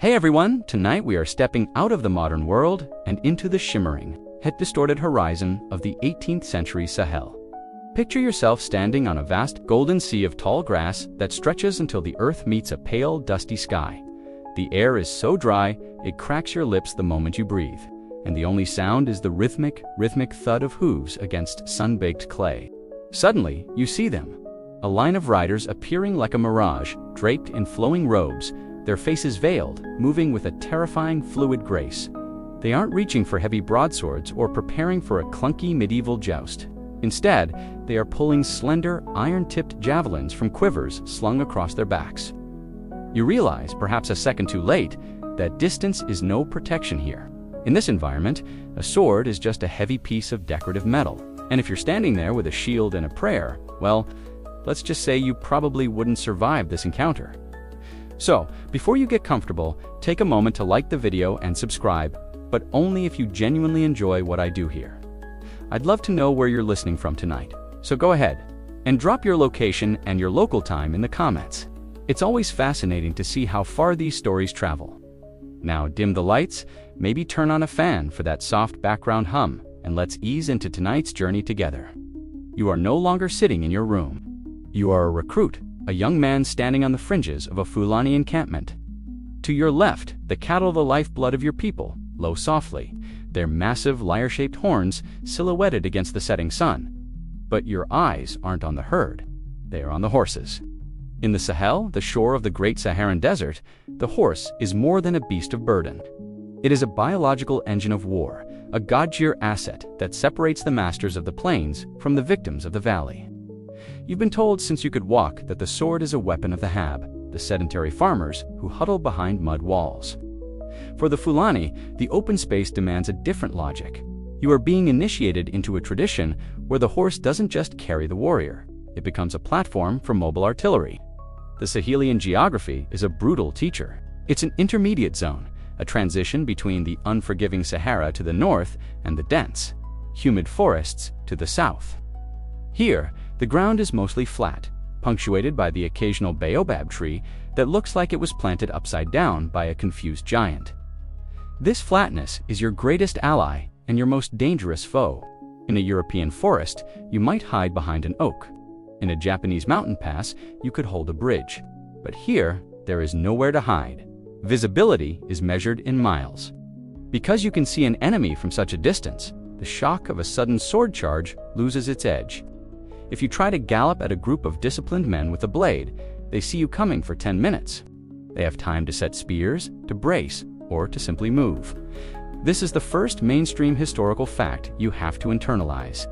Hey everyone, tonight we are stepping out of the modern world and into the shimmering, heat-distorted horizon of the 18th century Sahel. Picture yourself standing on a vast golden sea of tall grass that stretches until the earth meets a pale, dusty sky. The air is so dry, it cracks your lips the moment you breathe, and the only sound is the rhythmic thud of hooves against sun-baked clay. Suddenly, you see them. A line of riders appearing like a mirage, draped in flowing robes, their faces veiled, moving with a terrifying, fluid grace. They aren't reaching for heavy broadswords or preparing for a clunky medieval joust. Instead, they are pulling slender, iron-tipped javelins from quivers slung across their backs. You realize, perhaps a second too late, that distance is no protection here. In this environment, a sword is just a heavy piece of decorative metal. And if you're standing there with a shield and a prayer, well, let's just say you probably wouldn't survive this encounter. So, before you get comfortable, take a moment to like the video and subscribe, but only if you genuinely enjoy what I do here. I'd love to know where you're listening from tonight, so go ahead and drop your location and your local time in the comments. It's always fascinating to see how far these stories travel. Now dim the lights, maybe turn on a fan for that soft background hum, and let's ease into tonight's journey together. You are no longer sitting in your room. You are a recruit, a young man standing on the fringes of a Fulani encampment. To your left, the cattle, the lifeblood of your people, low softly, their massive lyre-shaped horns silhouetted against the setting sun. But your eyes aren't on the herd, they are on the horses. In the Sahel, the shore of the Great Saharan Desert, the horse is more than a beast of burden. It is a biological engine of war, a god-tier asset that separates the masters of the plains from the victims of the valley. You've been told since you could walk that the sword is a weapon of the Hab, the sedentary farmers who huddle behind mud walls. For the Fulani, the open space demands a different logic. You are being initiated into a tradition where the horse doesn't just carry the warrior, it becomes a platform for mobile artillery. The Sahelian geography is a brutal teacher. It's an intermediate zone, a transition between the unforgiving Sahara to the north and the dense, humid forests to the south. Here, the ground is mostly flat, punctuated by the occasional baobab tree that looks like it was planted upside down by a confused giant. This flatness is your greatest ally and your most dangerous foe. In a European forest, you might hide behind an oak. In a Japanese mountain pass, you could hold a bridge. But here, there is nowhere to hide. Visibility is measured in miles. Because you can see an enemy from such a distance, the shock of a sudden sword charge loses its edge. If you try to gallop at a group of disciplined men with a blade, they see you coming for 10 minutes. They have time to set spears, to brace, or to simply move. This is the first mainstream historical fact you have to internalize.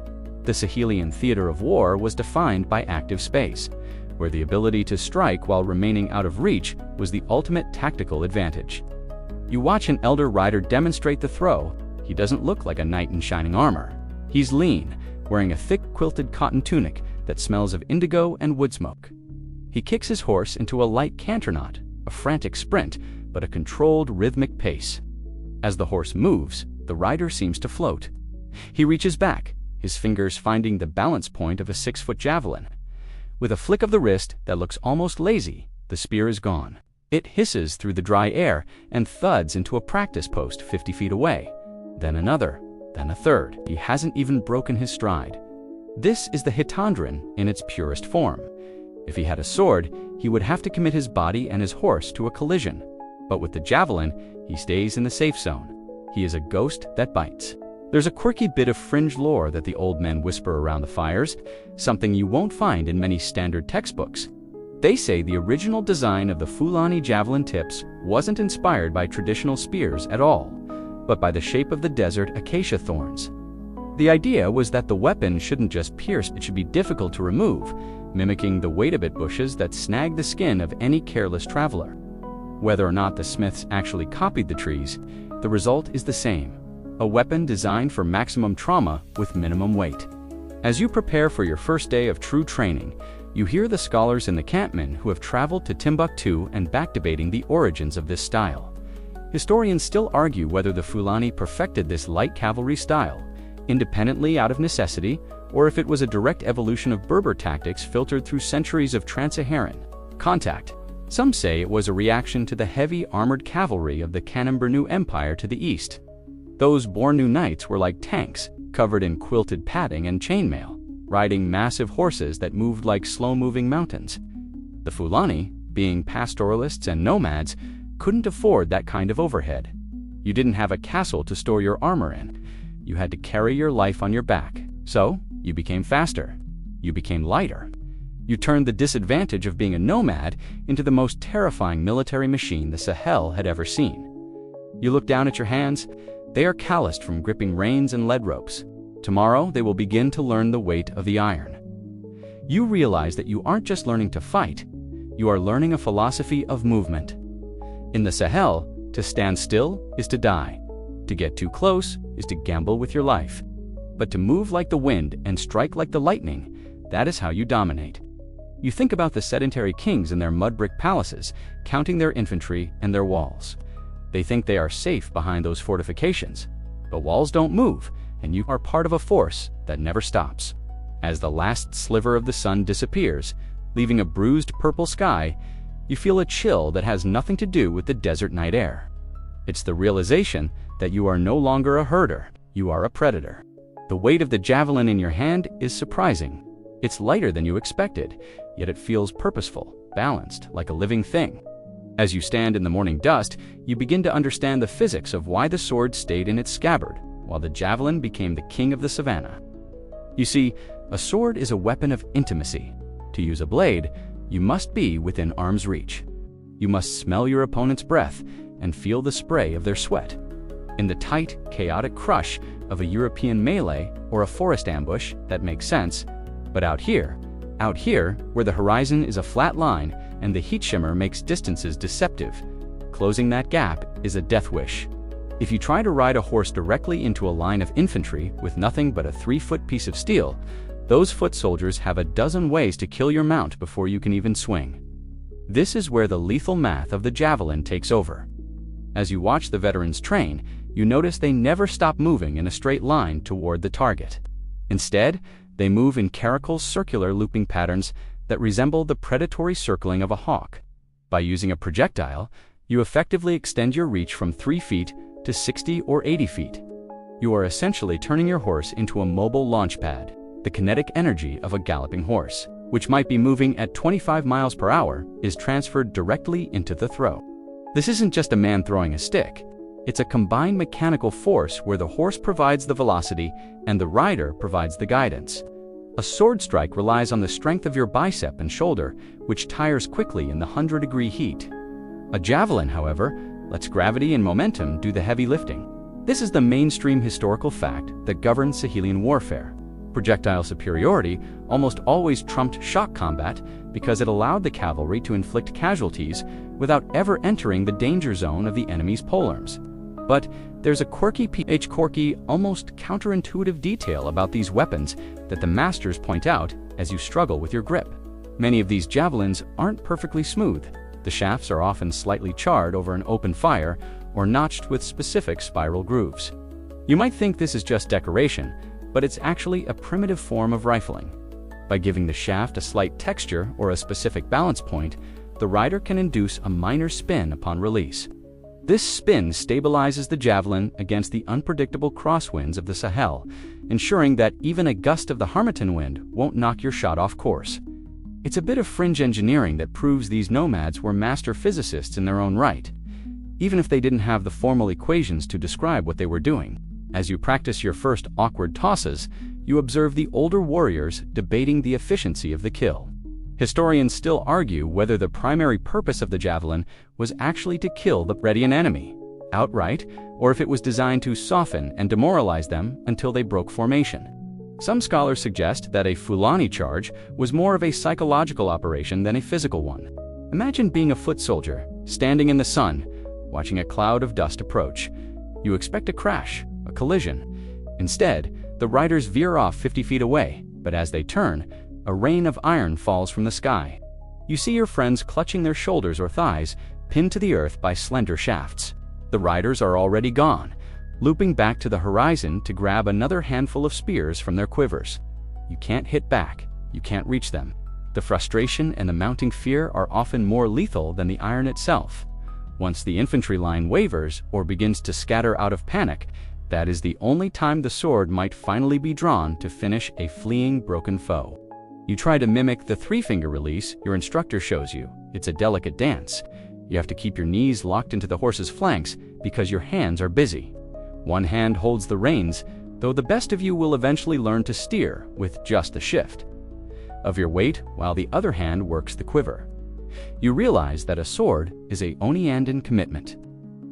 The Sahelian theater of war was defined by active space, where the ability to strike while remaining out of reach was the ultimate tactical advantage. You watch an elder rider demonstrate the throw. He doesn't look like a knight in shining armor. He's lean, wearing a thick quilted cotton tunic that smells of indigo and wood smoke. He kicks his horse into a light canter knot, a frantic sprint, but a controlled rhythmic pace. As the horse moves, the rider seems to float. He reaches back, his fingers finding the balance point of a 6-foot javelin. With a flick of the wrist that looks almost lazy, the spear is gone. It hisses through the dry air and thuds into a practice post 50 feet away. Then another, then a third. He hasn't even broken his stride. This is the hitandrin in its purest form. If he had a sword, he would have to commit his body and his horse to a collision. But with the javelin, he stays in the safe zone. He is a ghost that bites. There's a quirky bit of fringe lore that the old men whisper around the fires, something you won't find in many standard textbooks. They say the original design of the Fulani javelin tips wasn't inspired by traditional spears at all, but by the shape of the desert acacia thorns. The idea was that the weapon shouldn't just pierce, it should be difficult to remove, mimicking the wait-a-bit bushes that snag the skin of any careless traveler. Whether or not the smiths actually copied the trees, the result is the same. A weapon designed for maximum trauma with minimum weight. As you prepare for your first day of true training, you hear the scholars and the campmen who have traveled to Timbuktu and back debating the origins of this style. Historians still argue whether the Fulani perfected this light cavalry style, independently out of necessity, or if it was a direct evolution of Berber tactics filtered through centuries of trans-Saharan contact. Some say it was a reaction to the heavy armored cavalry of the Kanem-Bornu Empire to the east. Those Bornu knights were like tanks, covered in quilted padding and chainmail, riding massive horses that moved like slow-moving mountains. The Fulani, being pastoralists and nomads, couldn't afford that kind of overhead. You didn't have a castle to store your armor in. You had to carry your life on your back. So, you became faster. You became lighter. You turned the disadvantage of being a nomad into the most terrifying military machine the Sahel had ever seen. You look down at your hands. They are calloused from gripping reins and lead ropes. Tomorrow, they will begin to learn the weight of the iron. You realize that you aren't just learning to fight. You are learning a philosophy of movement. In the Sahel, to stand still is to die. To get too close is to gamble with your life. But to move like the wind and strike like the lightning, that is how you dominate. You think about the sedentary kings in their mud brick palaces, counting their infantry and their walls. They think they are safe behind those fortifications. But walls don't move, and you are part of a force that never stops. As the last sliver of the sun disappears, leaving a bruised purple sky, you feel a chill that has nothing to do with the desert night air. It's the realization that you are no longer a herder, you are a predator. The weight of the javelin in your hand is surprising. It's lighter than you expected, yet it feels purposeful, balanced, like a living thing. As you stand in the morning dust, you begin to understand the physics of why the sword stayed in its scabbard, while the javelin became the king of the savannah. You see, a sword is a weapon of intimacy. To use a blade, you must be within arm's reach. You must smell your opponent's breath and feel the spray of their sweat. In the tight, chaotic crush of a European melee or a forest ambush, that makes sense. But out here, where the horizon is a flat line and the heat shimmer makes distances deceptive, closing that gap is a death wish. If you try to ride a horse directly into a line of infantry with nothing but a 3-foot piece of steel, those foot soldiers have a dozen ways to kill your mount before you can even swing. This is where the lethal math of the javelin takes over. As you watch the veterans train, you notice they never stop moving in a straight line toward the target. Instead, they move in caracal circular looping patterns that resemble the predatory circling of a hawk. By using a projectile, you effectively extend your reach from 3 feet to 60 or 80 feet. You are essentially turning your horse into a mobile launch pad. The kinetic energy of a galloping horse, which might be moving at 25 miles per hour, is transferred directly into the throw. This isn't just a man throwing a stick. It's a combined mechanical force where the horse provides the velocity and the rider provides the guidance. A sword strike relies on the strength of your bicep and shoulder, which tires quickly in the 100-degree heat. A javelin, however, lets gravity and momentum do the heavy lifting. This is the mainstream historical fact that governs Sahelian warfare. Projectile superiority almost always trumped shock combat because it allowed the cavalry to inflict casualties without ever entering the danger zone of the enemy's polearms. But there's a quirky, almost counterintuitive detail about these weapons that the masters point out as you struggle with your grip. Many of these javelins aren't perfectly smooth. The shafts are often slightly charred over an open fire or notched with specific spiral grooves. You might think this is just decoration, but it's actually a primitive form of rifling. By giving the shaft a slight texture or a specific balance point, the rider can induce a minor spin upon release. This spin stabilizes the javelin against the unpredictable crosswinds of the Sahel, ensuring that even a gust of the Harmattan wind won't knock your shot off course. It's a bit of fringe engineering that proves these nomads were master physicists in their own right, even if they didn't have the formal equations to describe what they were doing. As you practice your first awkward tosses, you observe the older warriors debating the efficiency of the kill. Historians still argue whether the primary purpose of the javelin was actually to kill the Redian enemy outright, or if it was designed to soften and demoralize them until they broke formation. Some scholars suggest that a Fulani charge was more of a psychological operation than a physical one. Imagine being a foot soldier, standing in the sun, watching a cloud of dust approach. You expect a crash, a collision. Instead, the riders veer off 50 feet away, but as they turn, a rain of iron falls from the sky. You see your friends clutching their shoulders or thighs, pinned to the earth by slender shafts. The riders are already gone, looping back to the horizon to grab another handful of spears from their quivers. You can't hit back, you can't reach them. The frustration and the mounting fear are often more lethal than the iron itself. Once the infantry line wavers or begins to scatter out of panic, that is the only time the sword might finally be drawn to finish a fleeing, broken foe. You try to mimic the three-finger release your instructor shows you. It's a delicate dance. You have to keep your knees locked into the horse's flanks because your hands are busy. One hand holds the reins, though the best of you will eventually learn to steer with just the shift of your weight while the other hand works the quiver. You realize that a sword is a oni-anden commitment.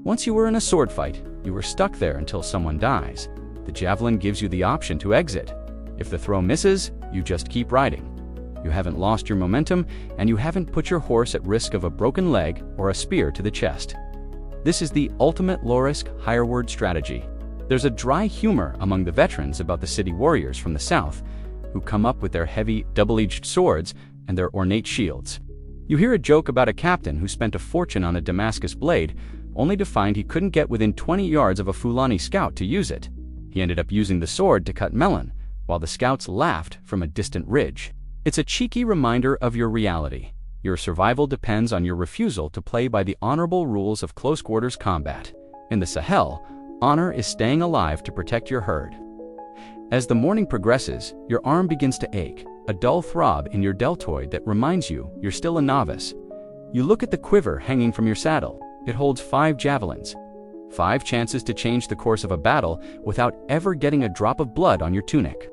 Once you were in a sword fight, you were stuck there until someone dies. The javelin gives you the option to exit. If the throw misses, you just keep riding. You haven't lost your momentum, and you haven't put your horse at risk of a broken leg or a spear to the chest. This is the ultimate low-risk, higher-word strategy. There's a dry humor among the veterans about the city warriors from the south, who come up with their heavy, double-edged swords and their ornate shields. You hear a joke about a captain who spent a fortune on a Damascus blade, only to find he couldn't get within 20 yards of a Fulani scout to use it. He ended up using the sword to cut melon, while the scouts laughed from a distant ridge. It's a cheeky reminder of your reality. Your survival depends on your refusal to play by the honorable rules of close-quarters combat. In the Sahel, honor is staying alive to protect your herd. As the morning progresses, your arm begins to ache, a dull throb in your deltoid that reminds you you're still a novice. You look at the quiver hanging from your saddle. It holds 5 javelins. 5 chances to change the course of a battle without ever getting a drop of blood on your tunic.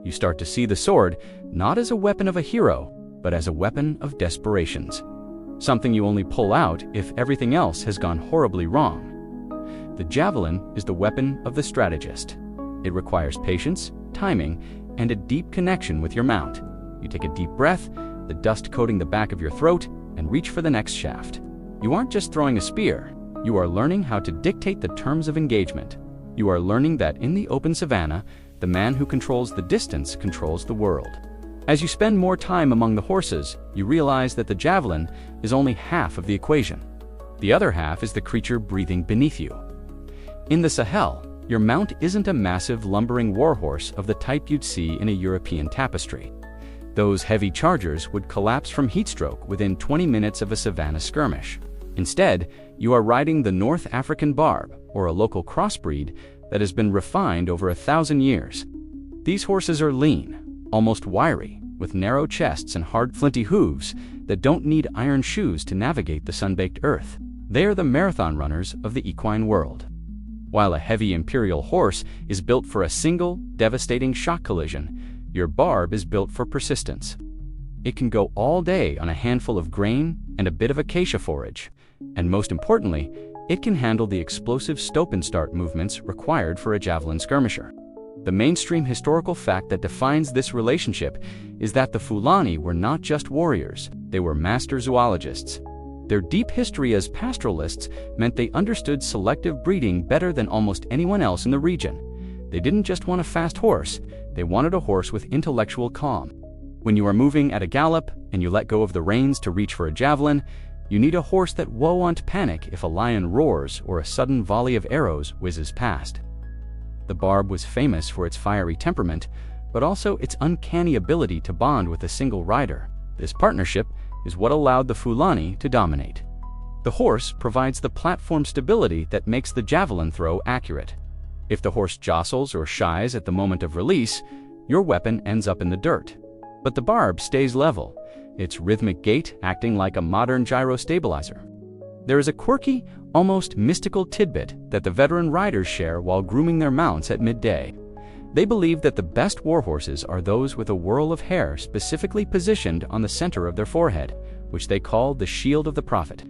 You start to see the sword not as a weapon of a hero, but as a weapon of desperations. Something you only pull out if everything else has gone horribly wrong. The javelin is the weapon of the strategist. It requires patience, timing, and a deep connection with your mount. You take a deep breath, the dust coating the back of your throat, and reach for the next shaft. You aren't just throwing a spear. You are learning how to dictate the terms of engagement. You are learning that in the open savanna, the man who controls the distance controls the world. As you spend more time among the horses, you realize that the javelin is only half of the equation. The other half is the creature breathing beneath you. In the Sahel, your mount isn't a massive, lumbering warhorse of the type you'd see in a European tapestry. Those heavy chargers would collapse from heatstroke within 20 minutes of a savanna skirmish. Instead, you are riding the North African barb, or a local crossbreed that has been refined over 1,000 years. These horses are lean, almost wiry, with narrow chests and hard flinty hooves that don't need iron shoes to navigate the sun-baked earth. They are the marathon runners of the equine world. While a heavy imperial horse is built for a single, devastating shock collision, your barb is built for persistence. It can go all day on a handful of grain and a bit of acacia forage, and most importantly, it can handle the explosive stop-and-start movements required for a javelin skirmisher. The mainstream historical fact that defines this relationship is that the Fulani were not just warriors, they were master zoologists. Their deep history as pastoralists meant they understood selective breeding better than almost anyone else in the region. They didn't just want a fast horse, they wanted a horse with intellectual calm. When you are moving at a gallop and you let go of the reins to reach for a javelin, you need a horse that won't panic if a lion roars or a sudden volley of arrows whizzes past. The barb was famous for its fiery temperament, but also its uncanny ability to bond with a single rider. This partnership is what allowed the Fulani to dominate. The horse provides the platform stability that makes the javelin throw accurate. If the horse jostles or shies at the moment of release, your weapon ends up in the dirt. But the barb stays level, its rhythmic gait acting like a modern gyro stabilizer. There is a quirky, almost mystical tidbit that the veteran riders share while grooming their mounts at midday. They believe that the best warhorses are those with a whirl of hair specifically positioned on the center of their forehead, which they call the shield of the prophet.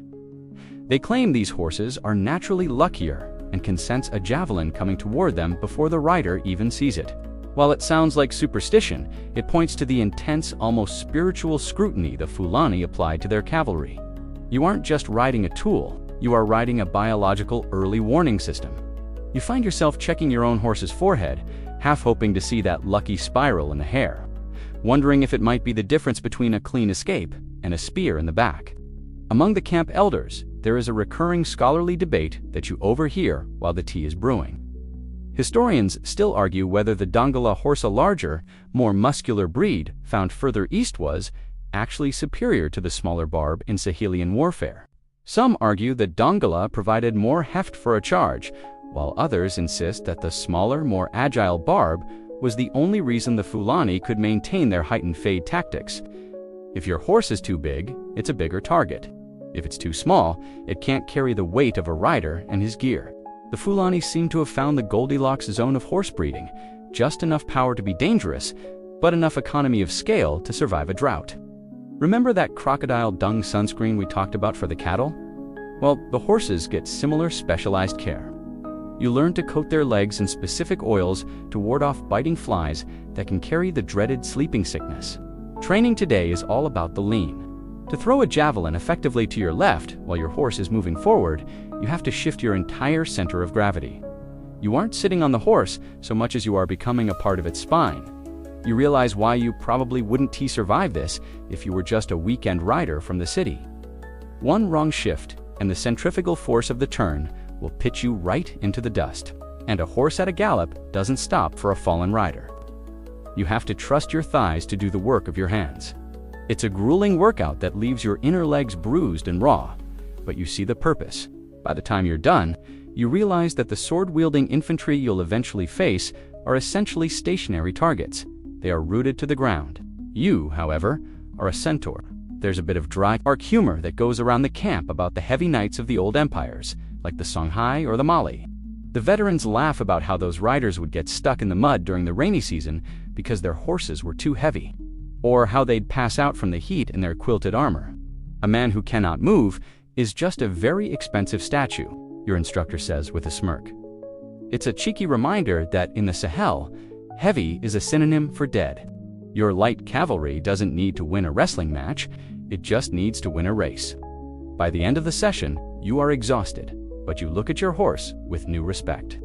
They claim these horses are naturally luckier and can sense a javelin coming toward them before the rider even sees it. While it sounds like superstition, it points to the intense, almost spiritual scrutiny the Fulani applied to their cavalry. You aren't just riding a tool, you are riding a biological early warning system. You find yourself checking your own horse's forehead, half hoping to see that lucky spiral in the hair, wondering if it might be the difference between a clean escape and a spear in the back. Among the camp elders, there is a recurring scholarly debate that you overhear while the tea is brewing. Historians still argue whether the Dongola horse, a larger, more muscular breed found further east, was, actually superior to the smaller barb in Sahelian warfare. Some argue that Dongola provided more heft for a charge, while others insist that the smaller, more agile barb was the only reason the Fulani could maintain their heightened fade tactics. If your horse is too big, it's a bigger target. If it's too small, it can't carry the weight of a rider and his gear. The Fulani seem to have found the Goldilocks zone of horse breeding, just enough power to be dangerous, but enough economy of scale to survive a drought. Remember that crocodile dung sunscreen we talked about for the cattle? Well, the horses get similar specialized care. You learn to coat their legs in specific oils to ward off biting flies that can carry the dreaded sleeping sickness. Training today is all about the lean. To throw a javelin effectively to your left while your horse is moving forward, you have to shift your entire center of gravity. You aren't sitting on the horse so much as you are becoming a part of its spine. You realize why you probably wouldn't survive this if you were just a weekend rider from the city. One wrong shift, and the centrifugal force of the turn will pitch you right into the dust. And a horse at a gallop doesn't stop for a fallen rider. You have to trust your thighs to do the work of your hands. It's a grueling workout that leaves your inner legs bruised and raw, but you see the purpose. By the time you're done, you realize that the sword-wielding infantry you'll eventually face are essentially stationary targets. They are rooted to the ground. You, however, are a centaur. There's a bit of dry, dark humor that goes around the camp about the heavy knights of the old empires, like the Songhai or the Mali. The veterans laugh about how those riders would get stuck in the mud during the rainy season because their horses were too heavy, or how they'd pass out from the heat in their quilted armor. A man who cannot move is just a very expensive statue, your instructor says with a smirk. It's a cheeky reminder that in the Sahel, heavy is a synonym for dead. Your light cavalry doesn't need to win a wrestling match, it just needs to win a race. By the end of the session, you are exhausted, but you look at your horse with new respect.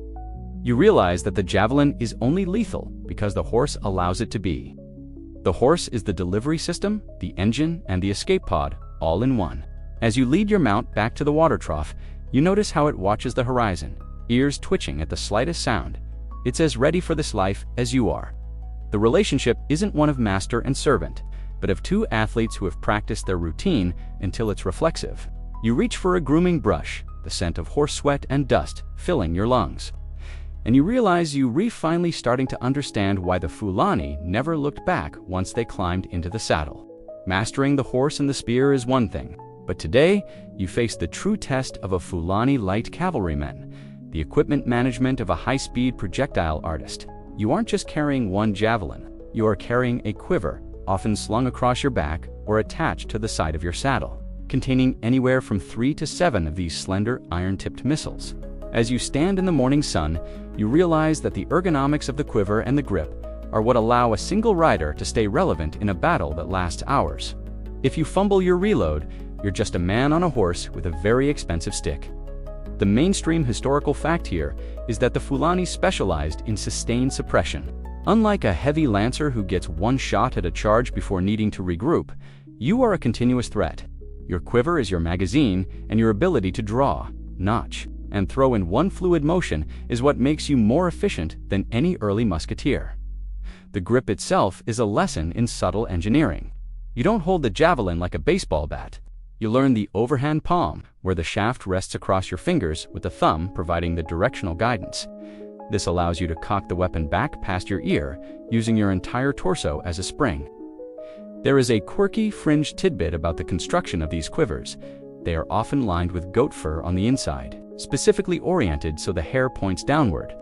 You realize that the javelin is only lethal because the horse allows it to be. The horse is the delivery system, the engine, and the escape pod, all in one. As you lead your mount back to the water trough, you notice how it watches the horizon, ears twitching at the slightest sound. It's as ready for this life as you are. The relationship isn't one of master and servant, but of two athletes who have practiced their routine until it's reflexive. You reach for a grooming brush, the scent of horse sweat and dust filling your lungs. And you realize you're finally starting to understand why the Fulani never looked back once they climbed into the saddle. Mastering the horse and the spear is one thing, but today you face the true test of a Fulani light cavalryman, the equipment management of a high-speed projectile artist. You aren't just carrying one javelin, you are carrying a quiver, often slung across your back or attached to the side of your saddle, containing anywhere from 3 to 7 of these slender iron-tipped missiles. As you stand in the morning sun, you realize that the ergonomics of the quiver and the grip are what allow a single rider to stay relevant in a battle that lasts hours. If you fumble your reload, you're just a man on a horse with a very expensive stick. The mainstream historical fact here is that the Fulani specialized in sustained suppression. Unlike a heavy lancer who gets one shot at a charge before needing to regroup, you are a continuous threat. Your quiver is your magazine, and your ability to draw, notch, and throw in one fluid motion is what makes you more efficient than any early musketeer. The grip itself is a lesson in subtle engineering. You don't hold the javelin like a baseball bat. You learn the overhand palm, where the shaft rests across your fingers with the thumb providing the directional guidance. This allows you to cock the weapon back past your ear, using your entire torso as a spring. There is a quirky fringe tidbit about the construction of these quivers. They are often lined with goat fur on the inside, specifically oriented so the hair points downward.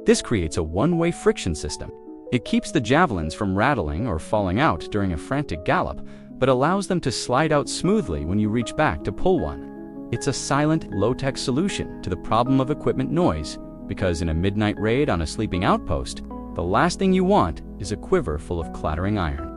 This creates a one-way friction system. It keeps the javelins from rattling or falling out during a frantic gallop, but allows them to slide out smoothly when you reach back to pull one. It's a silent, low-tech solution to the problem of equipment noise, because in a midnight raid on a sleeping outpost, the last thing you want is a quiver full of clattering iron.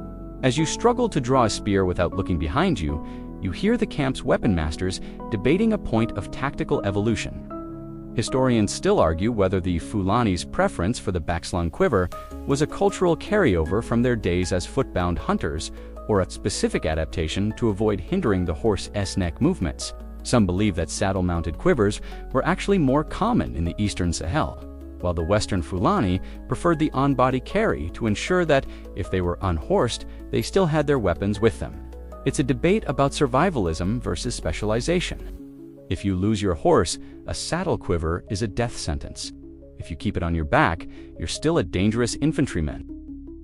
As you struggle to draw a spear without looking behind you, you hear the camp's weapon masters debating a point of tactical evolution. Historians still argue whether the Fulani's preference for the backslung quiver was a cultural carryover from their days as foot-bound hunters, or a specific adaptation to avoid hindering the horse's neck movements. Some believe that saddle-mounted quivers were actually more common in the eastern Sahel, while the western Fulani preferred the on-body carry to ensure that, if they were unhorsed, they still had their weapons with them. It's a debate about survivalism versus specialization. If you lose your horse, a saddle quiver is a death sentence. If you keep it on your back, you're still a dangerous infantryman.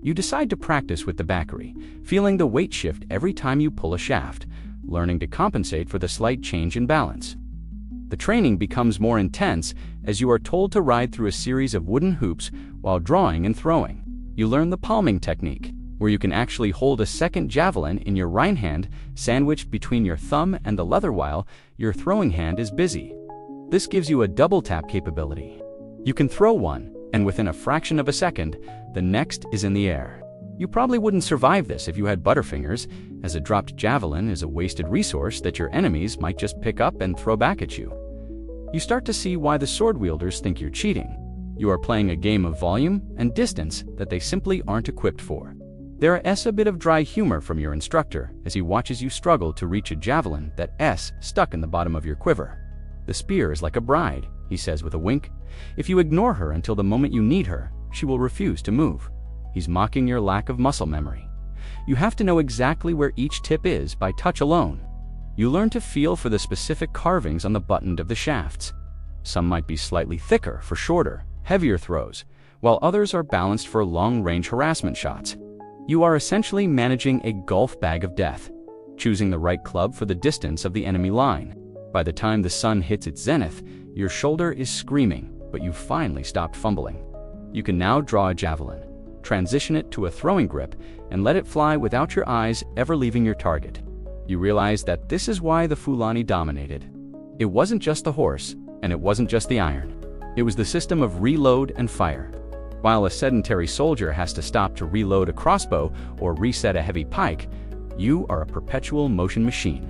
You decide to practice with the bakery, feeling the weight shift every time you pull a shaft, learning to compensate for the slight change in balance. The training becomes more intense as you are told to ride through a series of wooden hoops while drawing and throwing. You learn the palming technique, where you can actually hold a second javelin in your right hand, sandwiched between your thumb and the leather while your throwing hand is busy. This gives you a double tap capability. You can throw one, and within a fraction of a second, the next is in the air. You probably wouldn't survive this if you had butterfingers, as a dropped javelin is a wasted resource that your enemies might just pick up and throw back at you. You start to see why the sword wielders think you're cheating. You are playing a game of volume and distance that they simply aren't equipped for. There is a bit of dry humor from your instructor as he watches you struggle to reach a javelin that's stuck in the bottom of your quiver. The spear is like a bride, he says with a wink. If you ignore her until the moment you need her, she will refuse to move. He's mocking your lack of muscle memory. You have to know exactly where each tip is by touch alone. You learn to feel for the specific carvings on the button of the shafts. Some might be slightly thicker for shorter, heavier throws, while others are balanced for long-range harassment shots. You are essentially managing a golf bag of death, choosing the right club for the distance of the enemy line. By the time the sun hits its zenith, your shoulder is screaming, but you've finally stopped fumbling. You can now draw a javelin, transition it to a throwing grip, and let it fly without your eyes ever leaving your target. You realize that this is why the Fulani dominated. It wasn't just the horse, and it wasn't just the iron. It was the system of reload and fire. While a sedentary soldier has to stop to reload a crossbow or reset a heavy pike, you are a perpetual motion machine.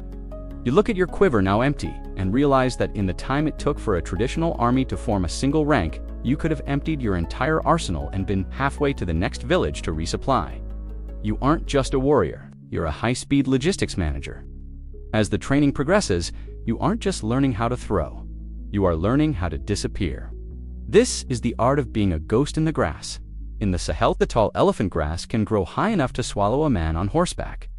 You look at your quiver now empty and realize that in the time it took for a traditional army to form a single rank, you could have emptied your entire arsenal and been halfway to the next village to resupply. You aren't just a warrior, you're a high-speed logistics manager. As the training progresses, you aren't just learning how to throw, you are learning how to disappear. This is the art of being a ghost in the grass. In the Sahel, the tall elephant grass can grow high enough to swallow a man on horseback,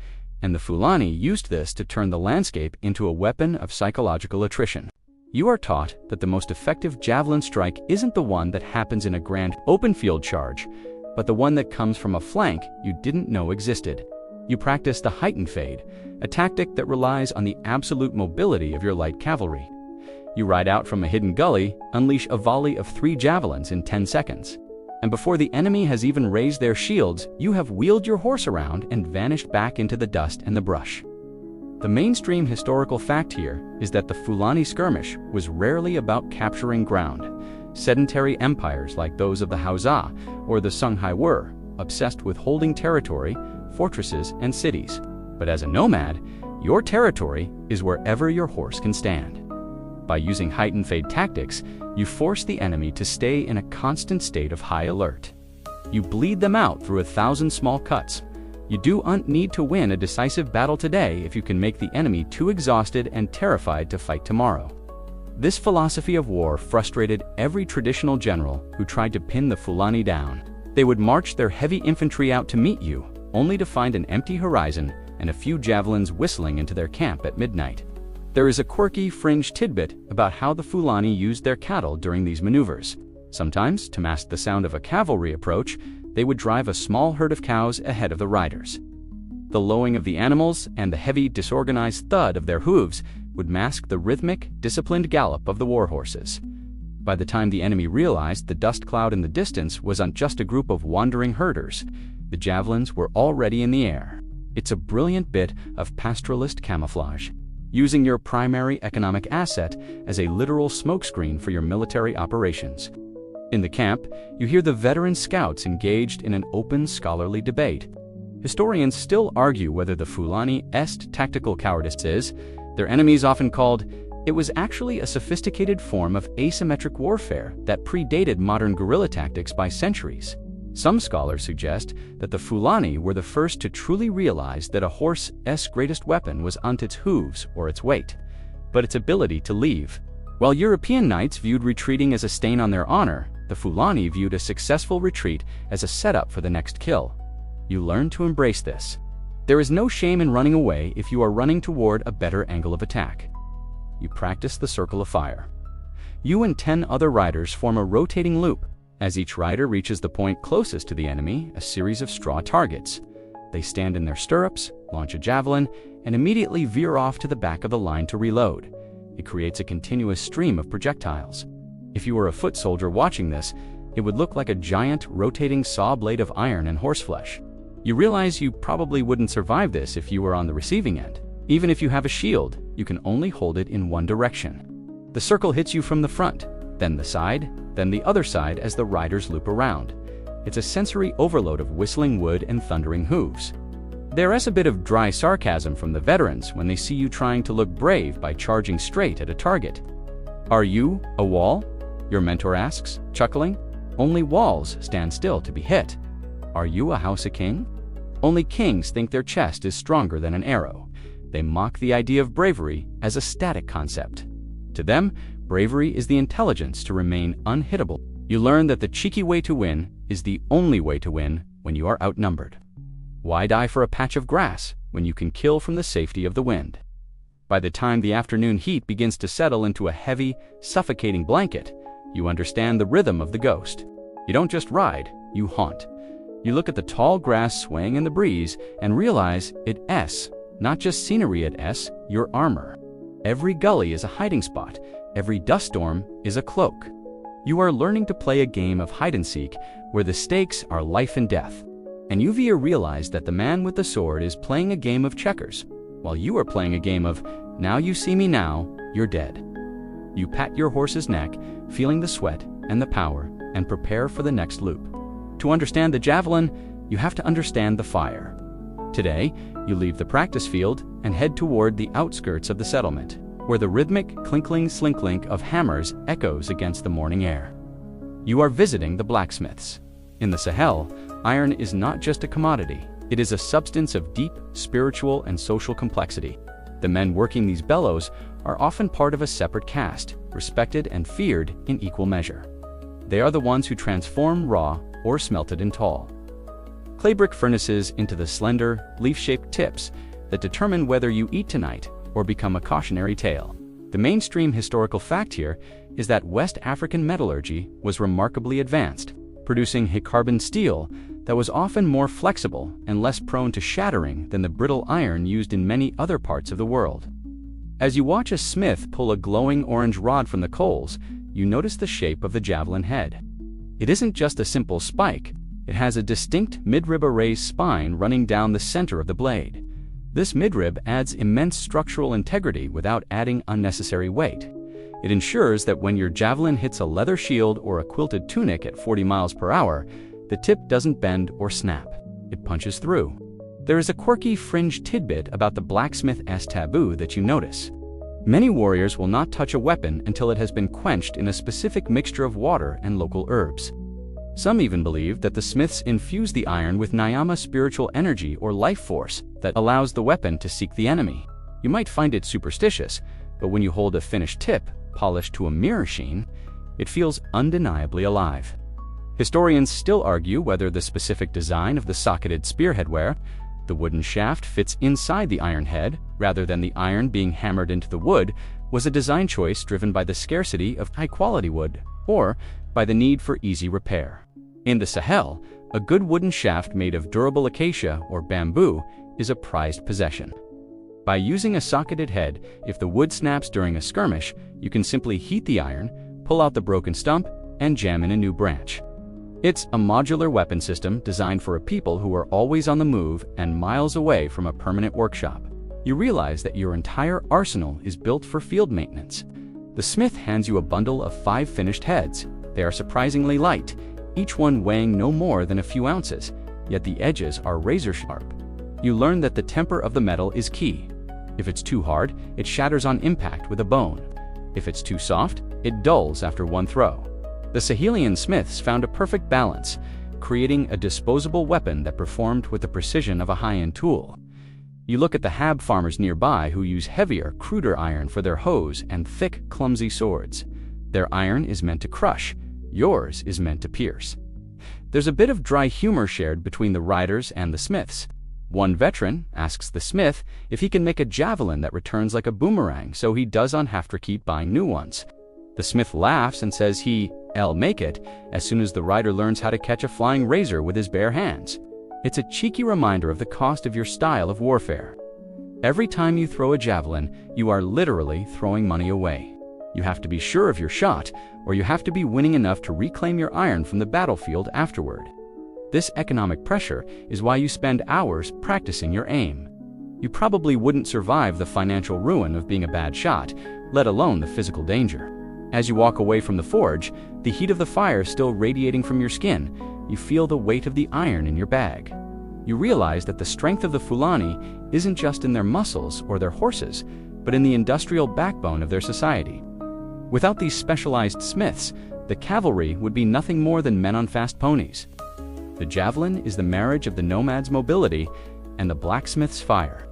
and the Fulani used this to turn the landscape into a weapon of psychological attrition. You are taught that the most effective javelin strike isn't the one that happens in a grand open field charge, but the one that comes from a flank you didn't know existed. You practice the heightened fade, a tactic that relies on the absolute mobility of your light cavalry. You ride out from a hidden gully, unleash a volley of 3 javelins in 10 seconds. And before the enemy has even raised their shields, you have wheeled your horse around and vanished back into the dust and the brush. The mainstream historical fact here is that the Fulani skirmish was rarely about capturing ground. Sedentary empires like those of the Hausa or the Songhai were obsessed with holding territory, fortresses, and cities. But as a nomad, your territory is wherever your horse can stand. By using heightened fade tactics, you force the enemy to stay in a constant state of high alert. You bleed them out through 1,000 small cuts. You don't need to win a decisive battle today if you can make the enemy too exhausted and terrified to fight tomorrow. This philosophy of war frustrated every traditional general who tried to pin the Fulani down. They would march their heavy infantry out to meet you, only to find an empty horizon and a few javelins whistling into their camp at midnight. There is a quirky fringe tidbit about how the Fulani used their cattle during these maneuvers. Sometimes, to mask the sound of a cavalry approach, they would drive a small herd of cows ahead of the riders. The lowing of the animals and the heavy, disorganized thud of their hooves would mask the rhythmic, disciplined gallop of the war horses. By the time the enemy realized the dust cloud in the distance wasn't just a group of wandering herders, the javelins were already in the air. It's a brilliant bit of pastoralist camouflage, using your primary economic asset as a literal smokescreen for your military operations. In the camp, you hear the veteran scouts engaged in an open scholarly debate. Historians still argue whether the Fulani's tactical cowardice is, their enemies often called, it was actually a sophisticated form of asymmetric warfare that predated modern guerrilla tactics by centuries. Some scholars suggest that the Fulani were the first to truly realize that a horse's greatest weapon was not its hooves or its weight, but its ability to leave. While European knights viewed retreating as a stain on their honor, the Fulani viewed a successful retreat as a setup for the next kill. You learn to embrace this. There is no shame in running away if you are running toward a better angle of attack. You practice the circle of fire. You and 10 other riders form a rotating loop. As each rider reaches the point closest to the enemy, a series of straw targets. They stand in their stirrups, launch a javelin, and immediately veer off to the back of the line to reload. It creates a continuous stream of projectiles. If you were a foot soldier watching this, it would look like a giant rotating saw blade of iron and horseflesh. You realize you probably wouldn't survive this if you were on the receiving end. Even if you have a shield, you can only hold it in one direction. The circle hits you from the front, then the side, then the other side as the riders loop around. It's a sensory overload of whistling wood and thundering hooves. There's a bit of dry sarcasm from the veterans when they see you trying to look brave by charging straight at a target. "Are you a wall?" your mentor asks, chuckling. "Only walls stand still to be hit." "Are you a house of king?" Only kings think their chest is stronger than an arrow. They mock the idea of bravery as a static concept. To them, bravery is the intelligence to remain unhittable. You learn that the cheeky way to win is the only way to win when you are outnumbered. Why die for a patch of grass when you can kill from the safety of the wind? By the time the afternoon heat begins to settle into a heavy, suffocating blanket, you understand the rhythm of the ghost. You don't just ride, you haunt. You look at the tall grass swaying in the breeze and realize it's not just scenery, it's your armor. Every gully is a hiding spot. Every dust storm is a cloak. You are learning to play a game of hide-and-seek where the stakes are life and death. And you realize that the man with the sword is playing a game of checkers, while you are playing a game of, now you see me now, you're dead. You pat your horse's neck, feeling the sweat and the power, and prepare for the next loop. To understand the javelin, you have to understand the fire. Today, you leave the practice field and head toward the outskirts of the settlement, where the rhythmic clinkling-slinkling of hammers echoes against the morning air. You are visiting the blacksmiths. In the Sahel, iron is not just a commodity. It is a substance of deep spiritual and social complexity. The men working these bellows are often part of a separate caste, respected and feared in equal measure. They are the ones who transform raw or smelted in tall clay brick furnaces into the slender, leaf-shaped tips that determine whether you eat tonight or become a cautionary tale. The mainstream historical fact here is that West African metallurgy was remarkably advanced, producing high-carbon steel that was often more flexible and less prone to shattering than the brittle iron used in many other parts of the world. As you watch a smith pull a glowing orange rod from the coals, you notice the shape of the javelin head. It isn't just a simple spike. It has a distinct midrib array spine running down the center of the blade. This midrib adds immense structural integrity without adding unnecessary weight. It ensures that when your javelin hits a leather shield or a quilted tunic at 40 miles per hour, the tip doesn't bend or snap. It punches through. There is a quirky fringe tidbit about the blacksmith's taboo that you notice. Many warriors will not touch a weapon until it has been quenched in a specific mixture of water and local herbs. Some even believe that the smiths infuse the iron with Nyama spiritual energy or life force that allows the weapon to seek the enemy. You might find it superstitious, but when you hold a finished tip, polished to a mirror sheen, it feels undeniably alive. Historians still argue whether the specific design of the socketed spearheadware, the wooden shaft fits inside the iron head rather than the iron being hammered into the wood, was a design choice driven by the scarcity of high-quality wood or by the need for easy repair. In the Sahel, a good wooden shaft made of durable acacia or bamboo is a prized possession. By using a socketed head, if the wood snaps during a skirmish, you can simply heat the iron, pull out the broken stump, and jam in a new branch. It's a modular weapon system designed for a people who are always on the move and miles away from a permanent workshop. You realize that your entire arsenal is built for field maintenance. The smith hands you a bundle of 5 finished heads. They are surprisingly light, each one weighing no more than a few ounces, yet the edges are razor sharp. You learn that the temper of the metal is key. If it's too hard, it shatters on impact with a bone. If it's too soft, it dulls after one throw. The Sahelian smiths found a perfect balance, creating a disposable weapon that performed with the precision of a high-end tool. You look at the Hab farmers nearby who use heavier, cruder iron for their hoes and thick, clumsy swords. Their iron is meant to crush. Yours is meant to pierce. There's a bit of dry humor shared between the riders and the smiths. One veteran asks the smith if he can make a javelin that returns like a boomerang so he doesn't have to keep buying new ones. The smith laughs and says he'll make it as soon as the rider learns how to catch a flying razor with his bare hands. It's a cheeky reminder of the cost of your style of warfare. Every time you throw a javelin, you are literally throwing money away. You have to be sure of your shot, or you have to be winning enough to reclaim your iron from the battlefield afterward. This economic pressure is why you spend hours practicing your aim. You probably wouldn't survive the financial ruin of being a bad shot, let alone the physical danger. As you walk away from the forge, the heat of the fire still radiating from your skin, you feel the weight of the iron in your bag. You realize that the strength of the Fulani isn't just in their muscles or their horses, but in the industrial backbone of their society. Without these specialized smiths, the cavalry would be nothing more than men on fast ponies. The javelin is the marriage of the nomad's mobility and the blacksmith's fire.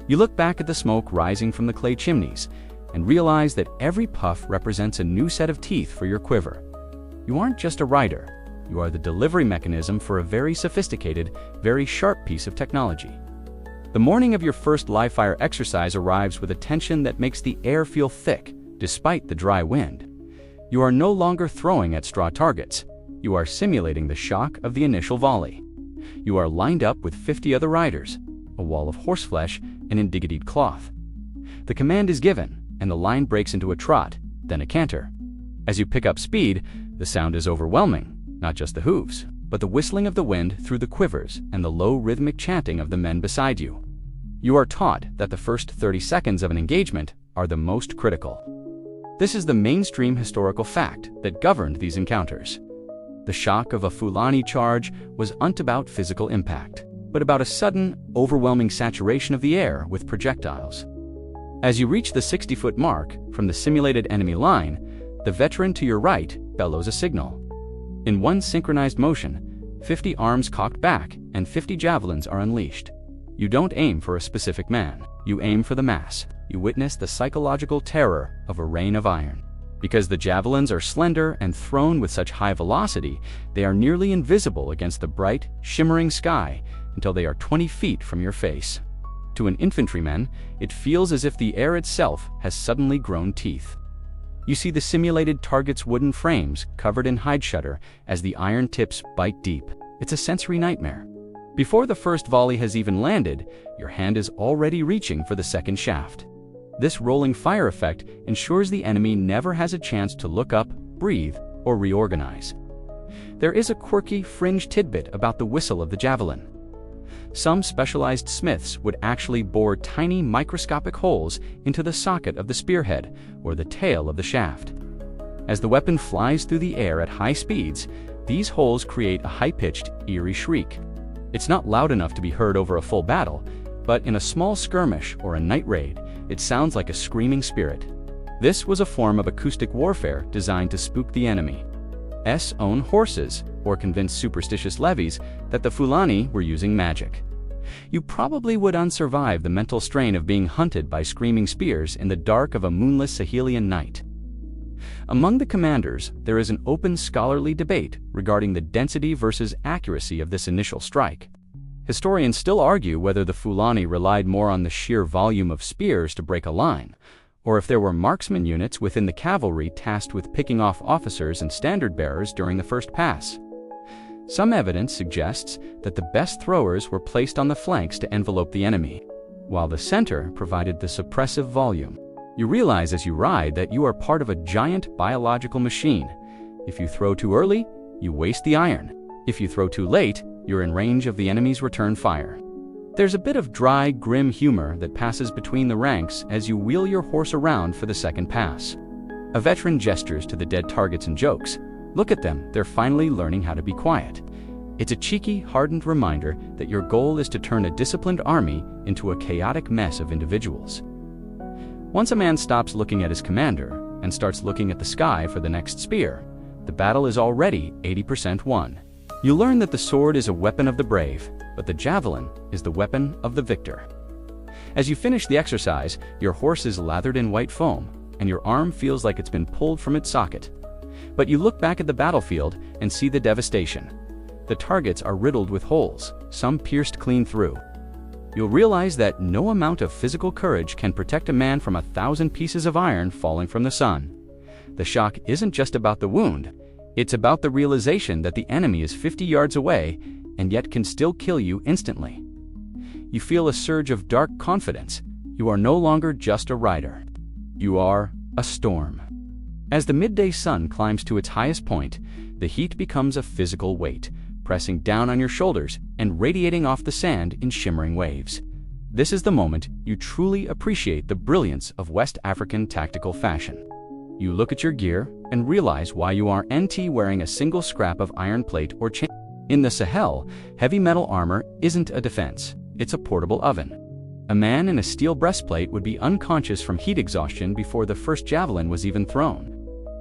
You look back at the smoke rising from the clay chimneys and realize that every puff represents a new set of teeth for your quiver. You aren't just a rider, you are the delivery mechanism for a very sophisticated, very sharp piece of technology. The morning of your first live-fire exercise arrives with a tension that makes the air feel thick, despite the dry wind. You are no longer throwing at straw targets. You are simulating the shock of the initial volley. You are lined up with 50 other riders, a wall of horseflesh and indignified cloth. The command is given, and the line breaks into a trot, then a canter. As you pick up speed, the sound is overwhelming, not just the hooves, but the whistling of the wind through the quivers and the low rhythmic chanting of the men beside you. You are taught that the first 30 seconds of an engagement are the most critical. This is the mainstream historical fact that governed these encounters. The shock of a Fulani charge wasn't about physical impact, but about a sudden, overwhelming saturation of the air with projectiles. As you reach the 60-foot mark from the simulated enemy line, the veteran to your right bellows a signal. In one synchronized motion, 50 arms cocked back and 50 javelins are unleashed. You don't aim for a specific man, you aim for the mass. You witness the psychological terror of a rain of iron. Because the javelins are slender and thrown with such high velocity, they are nearly invisible against the bright, shimmering sky until they are 20 feet from your face. To an infantryman, it feels as if the air itself has suddenly grown teeth. You see the simulated target's wooden frames covered in hide shutter as the iron tips bite deep. It's a sensory nightmare. Before the first volley has even landed, your hand is already reaching for the second shaft. This rolling fire effect ensures the enemy never has a chance to look up, breathe, or reorganize. There is a quirky fringe tidbit about the whistle of the javelin. Some specialized smiths would actually bore tiny microscopic holes into the socket of the spearhead or the tail of the shaft. As the weapon flies through the air at high speeds, these holes create a high-pitched, eerie shriek. It's not loud enough to be heard over a full battle, but in a small skirmish or a night raid, it sounds like a screaming spirit. This was a form of acoustic warfare designed to spook the enemy's own horses or convince superstitious levies that the Fulani were using magic. You probably wouldn't survive the mental strain of being hunted by screaming spears in the dark of a moonless Sahelian night. Among the commanders, there is an open scholarly debate regarding the density versus accuracy of this initial strike. Historians still argue whether the Fulani relied more on the sheer volume of spears to break a line, or if there were marksman units within the cavalry tasked with picking off officers and standard-bearers during the first pass. Some evidence suggests that the best throwers were placed on the flanks to envelope the enemy, while the center provided the suppressive volume. You realize as you ride that you are part of a giant biological machine. If you throw too early, you waste the iron. If you throw too late, you're in range of the enemy's return fire. There's a bit of dry, grim humor that passes between the ranks as you wheel your horse around for the second pass. A veteran gestures to the dead targets and jokes. Look at them, they're finally learning how to be quiet. It's a cheeky, hardened reminder that your goal is to turn a disciplined army into a chaotic mess of individuals. Once a man stops looking at his commander and starts looking at the sky for the next spear, the battle is already 80% won. You learn that the sword is a weapon of the brave, but the javelin is the weapon of the victor. As you finish the exercise, your horse is lathered in white foam, and your arm feels like it's been pulled from its socket. But you look back at the battlefield and see the devastation. The targets are riddled with holes, some pierced clean through. you'll realize that no amount of physical courage can protect a man from 1,000 pieces of iron falling from the sun. The shock isn't just about the wound, it's about the realization that the enemy is 50 yards away and yet can still kill you instantly. You feel a surge of dark confidence. You are no longer just a rider. You are a storm. As the midday sun climbs to its highest point, the heat becomes a physical weight, pressing down on your shoulders and radiating off the sand in shimmering waves. This is the moment you truly appreciate the brilliance of West African tactical fashion. You look at your gear and realize why you aren't wearing a single scrap of iron plate or chain. In the Sahel, heavy metal armor isn't a defense, it's a portable oven. A man in a steel breastplate would be unconscious from heat exhaustion before the first javelin was even thrown.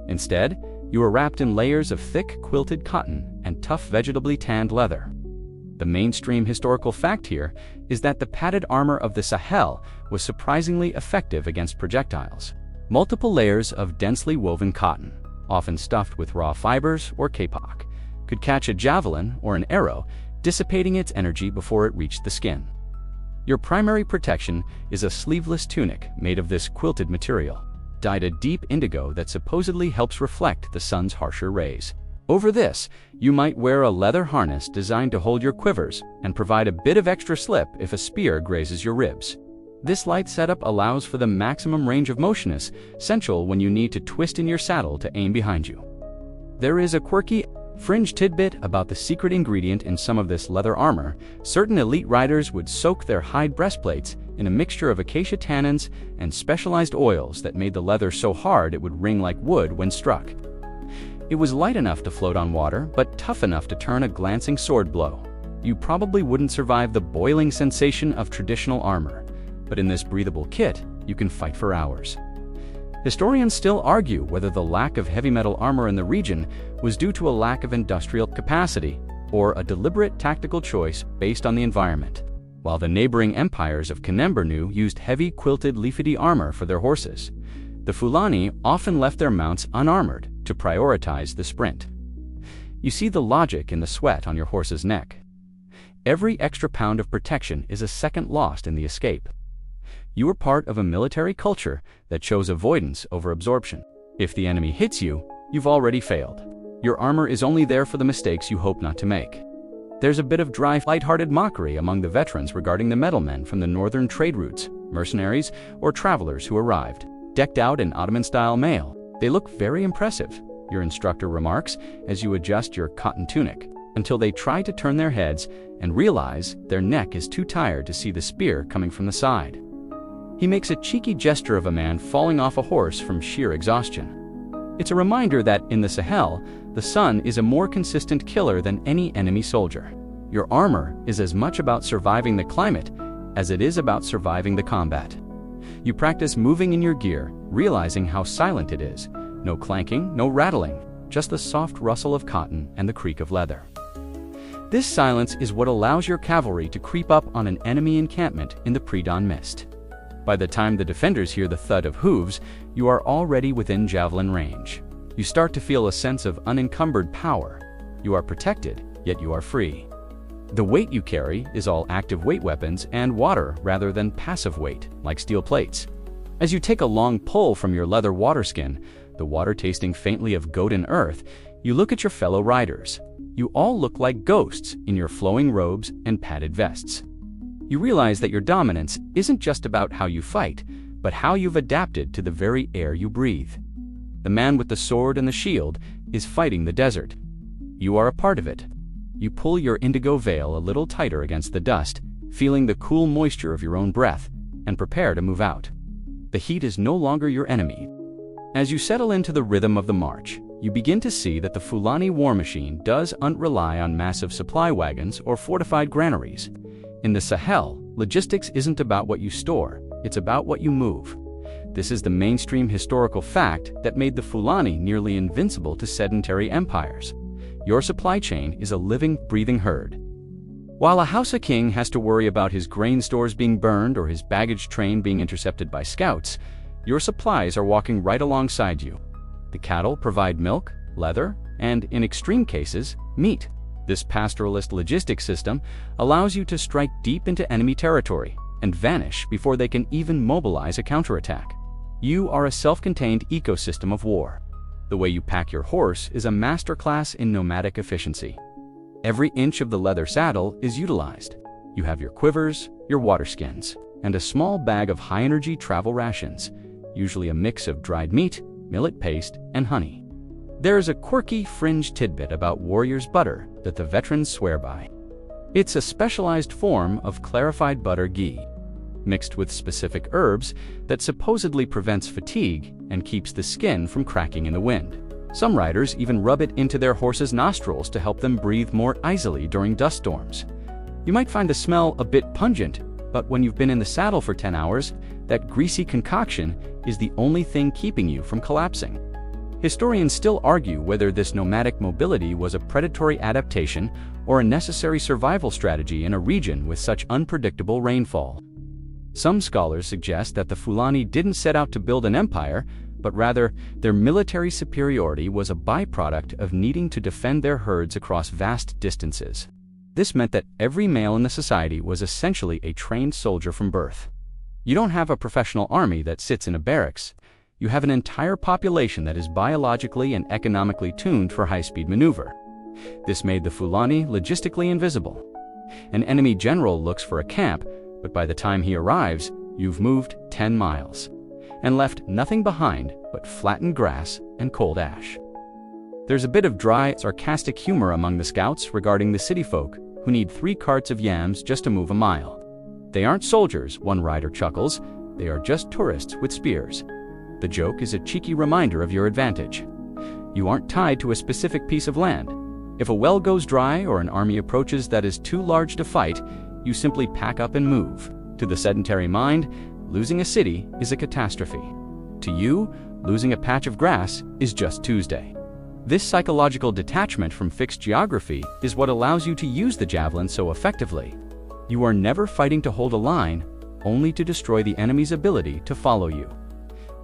Instead, you are wrapped in layers of thick, quilted cotton and tough, vegetably tanned leather. The mainstream historical fact here is that the padded armor of the Sahel was surprisingly effective against projectiles. Multiple layers of densely woven cotton, often stuffed with raw fibers or kapok, could catch a javelin or an arrow, dissipating its energy before it reached the skin. Your primary protection is a sleeveless tunic made of this quilted material, dyed a deep indigo that supposedly helps reflect the sun's harsher rays. Over this, you might wear a leather harness designed to hold your quivers and provide a bit of extra slip if a spear grazes your ribs. This light setup allows for the maximum range of motion essential when you need to twist in your saddle to aim behind you. There is a quirky, fringe tidbit about the secret ingredient in some of this leather armor. Certain elite riders would soak their hide breastplates in a mixture of acacia tannins and specialized oils that made the leather so hard it would ring like wood when struck. It was light enough to float on water, but tough enough to turn a glancing sword blow. You probably wouldn't survive the boiling sensation of traditional armor, but in this breathable kit, you can fight for hours. Historians still argue whether the lack of heavy metal armor in the region was due to a lack of industrial capacity or a deliberate tactical choice based on the environment. While the neighboring empires of Kanembornu used heavy quilted leafy armor for their horses, the Fulani often left their mounts unarmored to prioritize the sprint. You see the logic in the sweat on your horse's neck. Every extra pound of protection is a second lost in the escape. You are part of a military culture that chose avoidance over absorption. If the enemy hits you, you've already failed. Your armor is only there for the mistakes you hope not to make. There's a bit of dry, light-hearted mockery among the veterans regarding the metalmen from the northern trade routes, mercenaries, or travelers who arrived. Decked out in Ottoman-style mail, they look very impressive, your instructor remarks as you adjust your cotton tunic, until they try to turn their heads and realize their neck is too tired to see the spear coming from the side. He makes a cheeky gesture of a man falling off a horse from sheer exhaustion. It's a reminder that in the Sahel, the sun is a more consistent killer than any enemy soldier. Your armor is as much about surviving the climate as it is about surviving the combat. You practice moving in your gear, realizing how silent it is. No clanking, no rattling, just the soft rustle of cotton and the creak of leather. This silence is what allows your cavalry to creep up on an enemy encampment in the pre-dawn mist. By the time the defenders hear the thud of hooves, you are already within javelin range. You start to feel a sense of unencumbered power. You are protected, yet you are free. The weight you carry is all active weight weapons and water rather than passive weight, like steel plates. As you take a long pull from your leather waterskin, the water tasting faintly of goat and earth, you look at your fellow riders. You all look like ghosts in your flowing robes and padded vests. You realize that your dominance isn't just about how you fight, but how you've adapted to the very air you breathe. The man with the sword and the shield is fighting the desert. You are a part of it. You pull your indigo veil a little tighter against the dust, feeling the cool moisture of your own breath, and prepare to move out. The heat is no longer your enemy. As you settle into the rhythm of the march, you begin to see that the Fulani war machine doesn't rely on massive supply wagons or fortified granaries. In the Sahel, logistics isn't about what you store, it's about what you move. This is the mainstream historical fact that made the Fulani nearly invincible to sedentary empires. Your supply chain is a living, breathing herd. While a Hausa king has to worry about his grain stores being burned or his baggage train being intercepted by scouts, your supplies are walking right alongside you. The cattle provide milk, leather, and, in extreme cases, meat. This pastoralist logistic system allows you to strike deep into enemy territory and vanish before they can even mobilize a counterattack. You are a self-contained ecosystem of war. The way you pack your horse is a masterclass in nomadic efficiency. Every inch of the leather saddle is utilized. You have your quivers, your water skins, and a small bag of high-energy travel rations, usually a mix of dried meat, millet paste, and honey. There is a quirky fringe tidbit about warrior's butter that the veterans swear by. It's a specialized form of clarified butter ghee, mixed with specific herbs that supposedly prevents fatigue and keeps the skin from cracking in the wind. Some riders even rub it into their horses' nostrils to help them breathe more easily during dust storms. You might find the smell a bit pungent, but when you've been in the saddle for 10 hours, that greasy concoction is the only thing keeping you from collapsing. Historians still argue whether this nomadic mobility was a predatory adaptation or a necessary survival strategy in a region with such unpredictable rainfall. Some scholars suggest that the Fulani didn't set out to build an empire, but rather their military superiority was a byproduct of needing to defend their herds across vast distances. This meant that every male in the society was essentially a trained soldier from birth. You don't have a professional army that sits in a barracks. You have an entire population that is biologically and economically tuned for high-speed maneuver. This made the Fulani logistically invisible. An enemy general looks for a camp, but by the time he arrives, you've moved 10 miles and left nothing behind but flattened grass and cold ash. There's a bit of dry, sarcastic humor among the scouts regarding the city folk who need 3 carts of yams just to move a mile. They aren't soldiers, one rider chuckles. They are just tourists with spears. The joke is a cheeky reminder of your advantage. You aren't tied to a specific piece of land. If a well goes dry or an army approaches that is too large to fight, you simply pack up and move. To the sedentary mind, losing a city is a catastrophe. To you, losing a patch of grass is just Tuesday. This psychological detachment from fixed geography is what allows you to use the javelin so effectively. You are never fighting to hold a line, only to destroy the enemy's ability to follow you.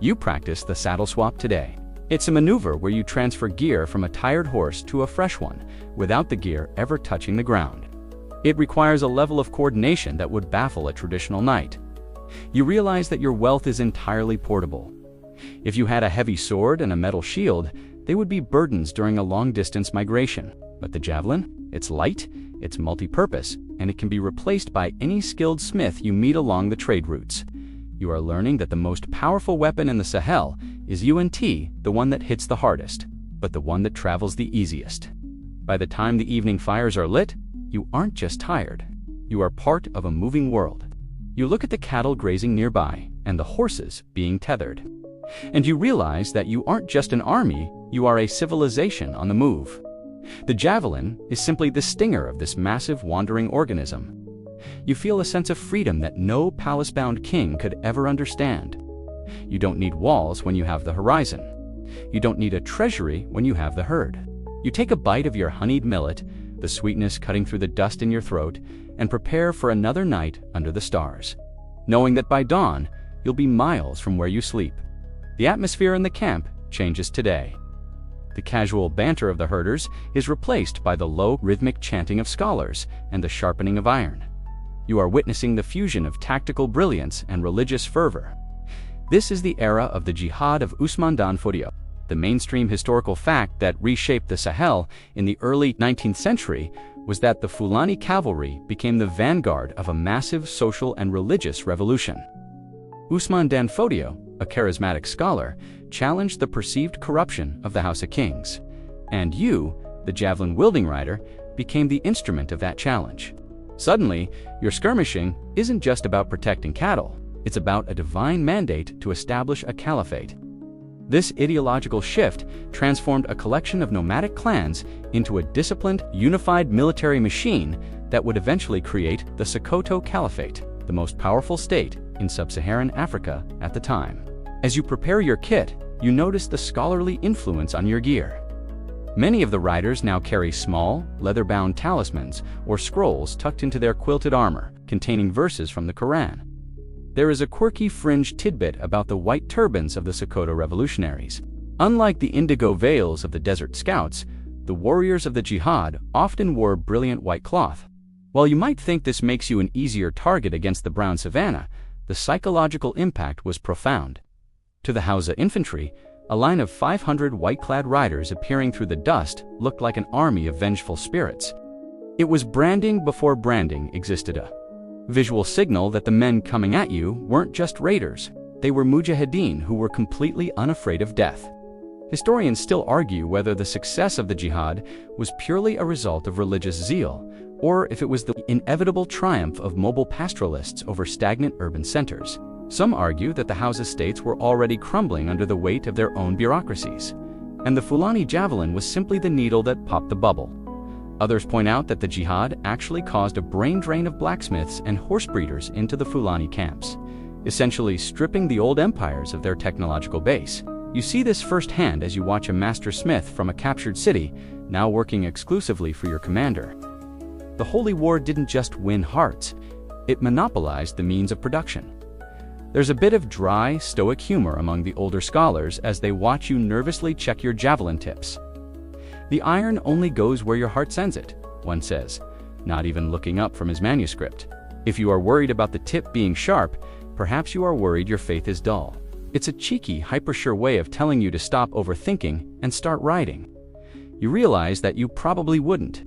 You practice the saddle swap today. It's a maneuver where you transfer gear from a tired horse to a fresh one, without the gear ever touching the ground. It requires a level of coordination that would baffle a traditional knight. You realize that your wealth is entirely portable. If you had a heavy sword and a metal shield, they would be burdens during a long-distance migration. But the javelin? It's light, it's multi-purpose, and it can be replaced by any skilled smith you meet along the trade routes. You are learning that the most powerful weapon in the Sahel is UNT, the one that hits the hardest, but the one that travels the easiest. By the time the evening fires are lit, you aren't just tired. You are part of a moving world. You look at the cattle grazing nearby and the horses being tethered. And you realize that you aren't just an army, you are a civilization on the move. The javelin is simply the stinger of this massive wandering organism. You feel a sense of freedom that no palace-bound king could ever understand. You don't need walls when you have the horizon. You don't need a treasury when you have the herd. You take a bite of your honeyed millet, the sweetness cutting through the dust in your throat, and prepare for another night under the stars, knowing that by dawn, you'll be miles from where you sleep. The atmosphere in the camp changes today. The casual banter of the herders is replaced by the low, rhythmic chanting of scholars and the sharpening of iron. You are witnessing the fusion of tactical brilliance and religious fervor. This is the era of the Jihad of Ousmane Dan Fodio, the mainstream historical fact that reshaped the Sahel in the early 19th century was that the Fulani Cavalry became the vanguard of a massive social and religious revolution. Ousmane Dan Fodio, a charismatic scholar, challenged the perceived corruption of the House of Kings. And you, the javelin-wielding rider, became the instrument of that challenge. Suddenly, your skirmishing isn't just about protecting cattle, it's about a divine mandate to establish a caliphate. This ideological shift transformed a collection of nomadic clans into a disciplined, unified military machine that would eventually create the Sokoto Caliphate, the most powerful state in sub-Saharan Africa at the time. As you prepare your kit, you notice the scholarly influence on your gear. Many of the riders now carry small, leather-bound talismans or scrolls tucked into their quilted armor, containing verses from the Quran. There is a quirky fringe tidbit about the white turbans of the Sokoto revolutionaries. Unlike the indigo veils of the Desert Scouts, The warriors of the jihad often wore brilliant white cloth. While you might think this makes you an easier target against the brown savannah, the psychological impact was profound. To the Hausa infantry, a line of 500 white-clad riders appearing through the dust looked like an army of vengeful spirits. It was branding before branding existed, a visual signal that the men coming at you weren't just raiders. They were mujahideen who were completely unafraid of death. Historians still argue whether the success of the jihad was purely a result of religious zeal, or if it was the inevitable triumph of mobile pastoralists over stagnant urban centers. Some argue that the Hausa states were already crumbling under the weight of their own bureaucracies, and the Fulani javelin was simply the needle that popped the bubble. Others point out that the jihad actually caused a brain drain of blacksmiths and horse breeders into the Fulani camps, essentially stripping the old empires of their technological base. You see this firsthand as you watch a master smith from a captured city now working exclusively for your commander. The Holy War didn't just win hearts, it monopolized the means of production. There's a bit of dry, stoic humor among the older scholars as they watch you nervously check your javelin tips. The iron only goes where your heart sends it, one says, not even looking up from his manuscript. If you are worried about the tip being sharp, perhaps you are worried your faith is dull. It's a cheeky, hyper-sure way of telling you to stop overthinking and start riding. You realize that you probably wouldn't.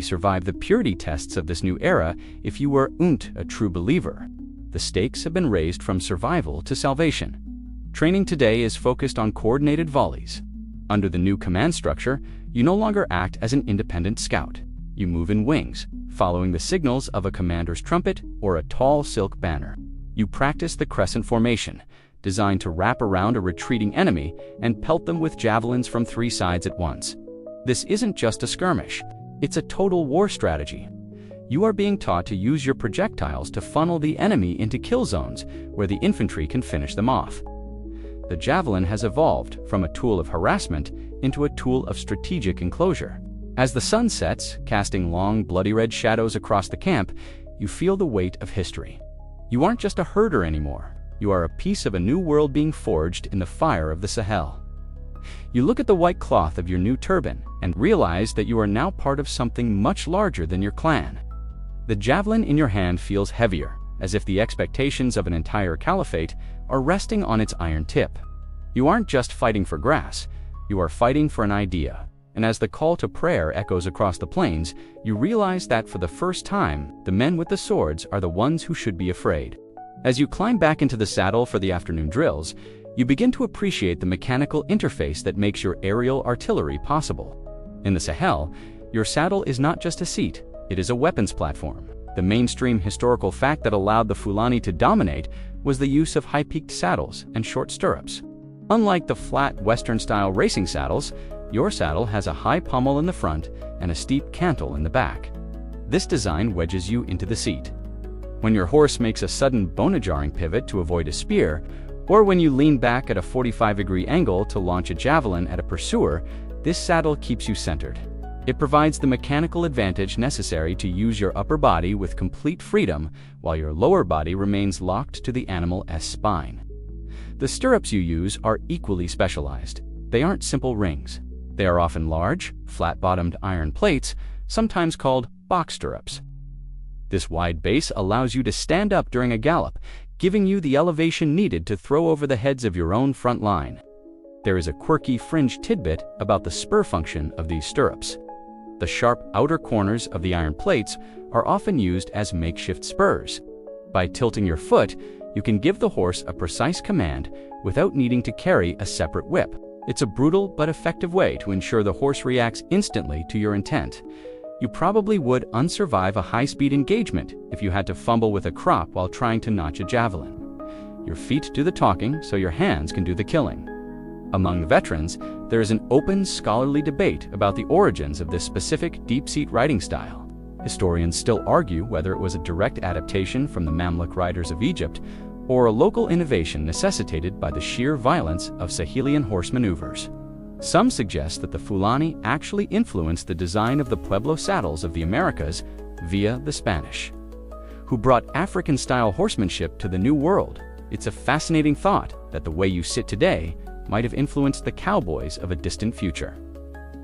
Survive the purity tests of this new era if you were a true believer. The stakes have been raised from survival to salvation. Training today is focused on coordinated volleys. Under the new command structure, you no longer act as an independent scout. You move in wings, following the signals of a commander's trumpet or a tall silk banner. You practice the crescent formation, designed to wrap around a retreating enemy and pelt them with javelins from 3 sides at once. This isn't just a skirmish, it's a total war strategy. You are being taught to use your projectiles to funnel the enemy into kill zones where the infantry can finish them off. The javelin has evolved from a tool of harassment into a tool of strategic enclosure. As the sun sets, casting long, bloody red shadows across the camp, you feel the weight of history. You aren't just a herder anymore. You are a piece of a new world being forged in the fire of the Sahel. You look at the white cloth of your new turban and realize that you are now part of something much larger than your clan. The javelin in your hand feels heavier, as if the expectations of an entire caliphate are resting on its iron tip. You aren't just fighting for grass, you are fighting for an idea. And as the call to prayer echoes across the plains, you realize that for the first time, the men with the swords are the ones who should be afraid. As you climb back into the saddle for the afternoon drills, you begin to appreciate the mechanical interface that makes your aerial artillery possible. In the Sahel, your saddle is not just a seat, it is a weapons platform. The mainstream historical fact that allowed the Fulani to dominate was the use of high-peaked saddles and short stirrups. Unlike the flat Western-style racing saddles, your saddle has a high pommel in the front and a steep cantle in the back. This design wedges you into the seat. When your horse makes a sudden bone-jarring pivot to avoid a spear, or when you lean back at a 45-degree angle to launch a javelin at a pursuer, this saddle keeps you centered. It provides the mechanical advantage necessary to use your upper body with complete freedom while your lower body remains locked to the animal's spine. The stirrups you use are equally specialized. They aren't simple rings. They are often large, flat-bottomed iron plates, sometimes called box stirrups. This wide base allows you to stand up during a gallop, giving you the elevation needed to throw over the heads of your own front line. There is a quirky fringe tidbit about the spur function of these stirrups. The sharp outer corners of the iron plates are often used as makeshift spurs. By tilting your foot, you can give the horse a precise command without needing to carry a separate whip. It's a brutal but effective way to ensure the horse reacts instantly to your intent. You probably would unsurvive a high-speed engagement if you had to fumble with a crop while trying to notch a javelin. Your feet do the talking so your hands can do the killing. Among veterans, there is an open scholarly debate about the origins of this specific deep-seat riding style. Historians still argue whether it was a direct adaptation from the Mamluk riders of Egypt or a local innovation necessitated by the sheer violence of Sahelian horse maneuvers. Some suggest that the Fulani actually influenced the design of the Pueblo saddles of the Americas via the Spanish, who brought African-style horsemanship to the New World. It's a fascinating thought that the way you sit today might have influenced the cowboys of a distant future.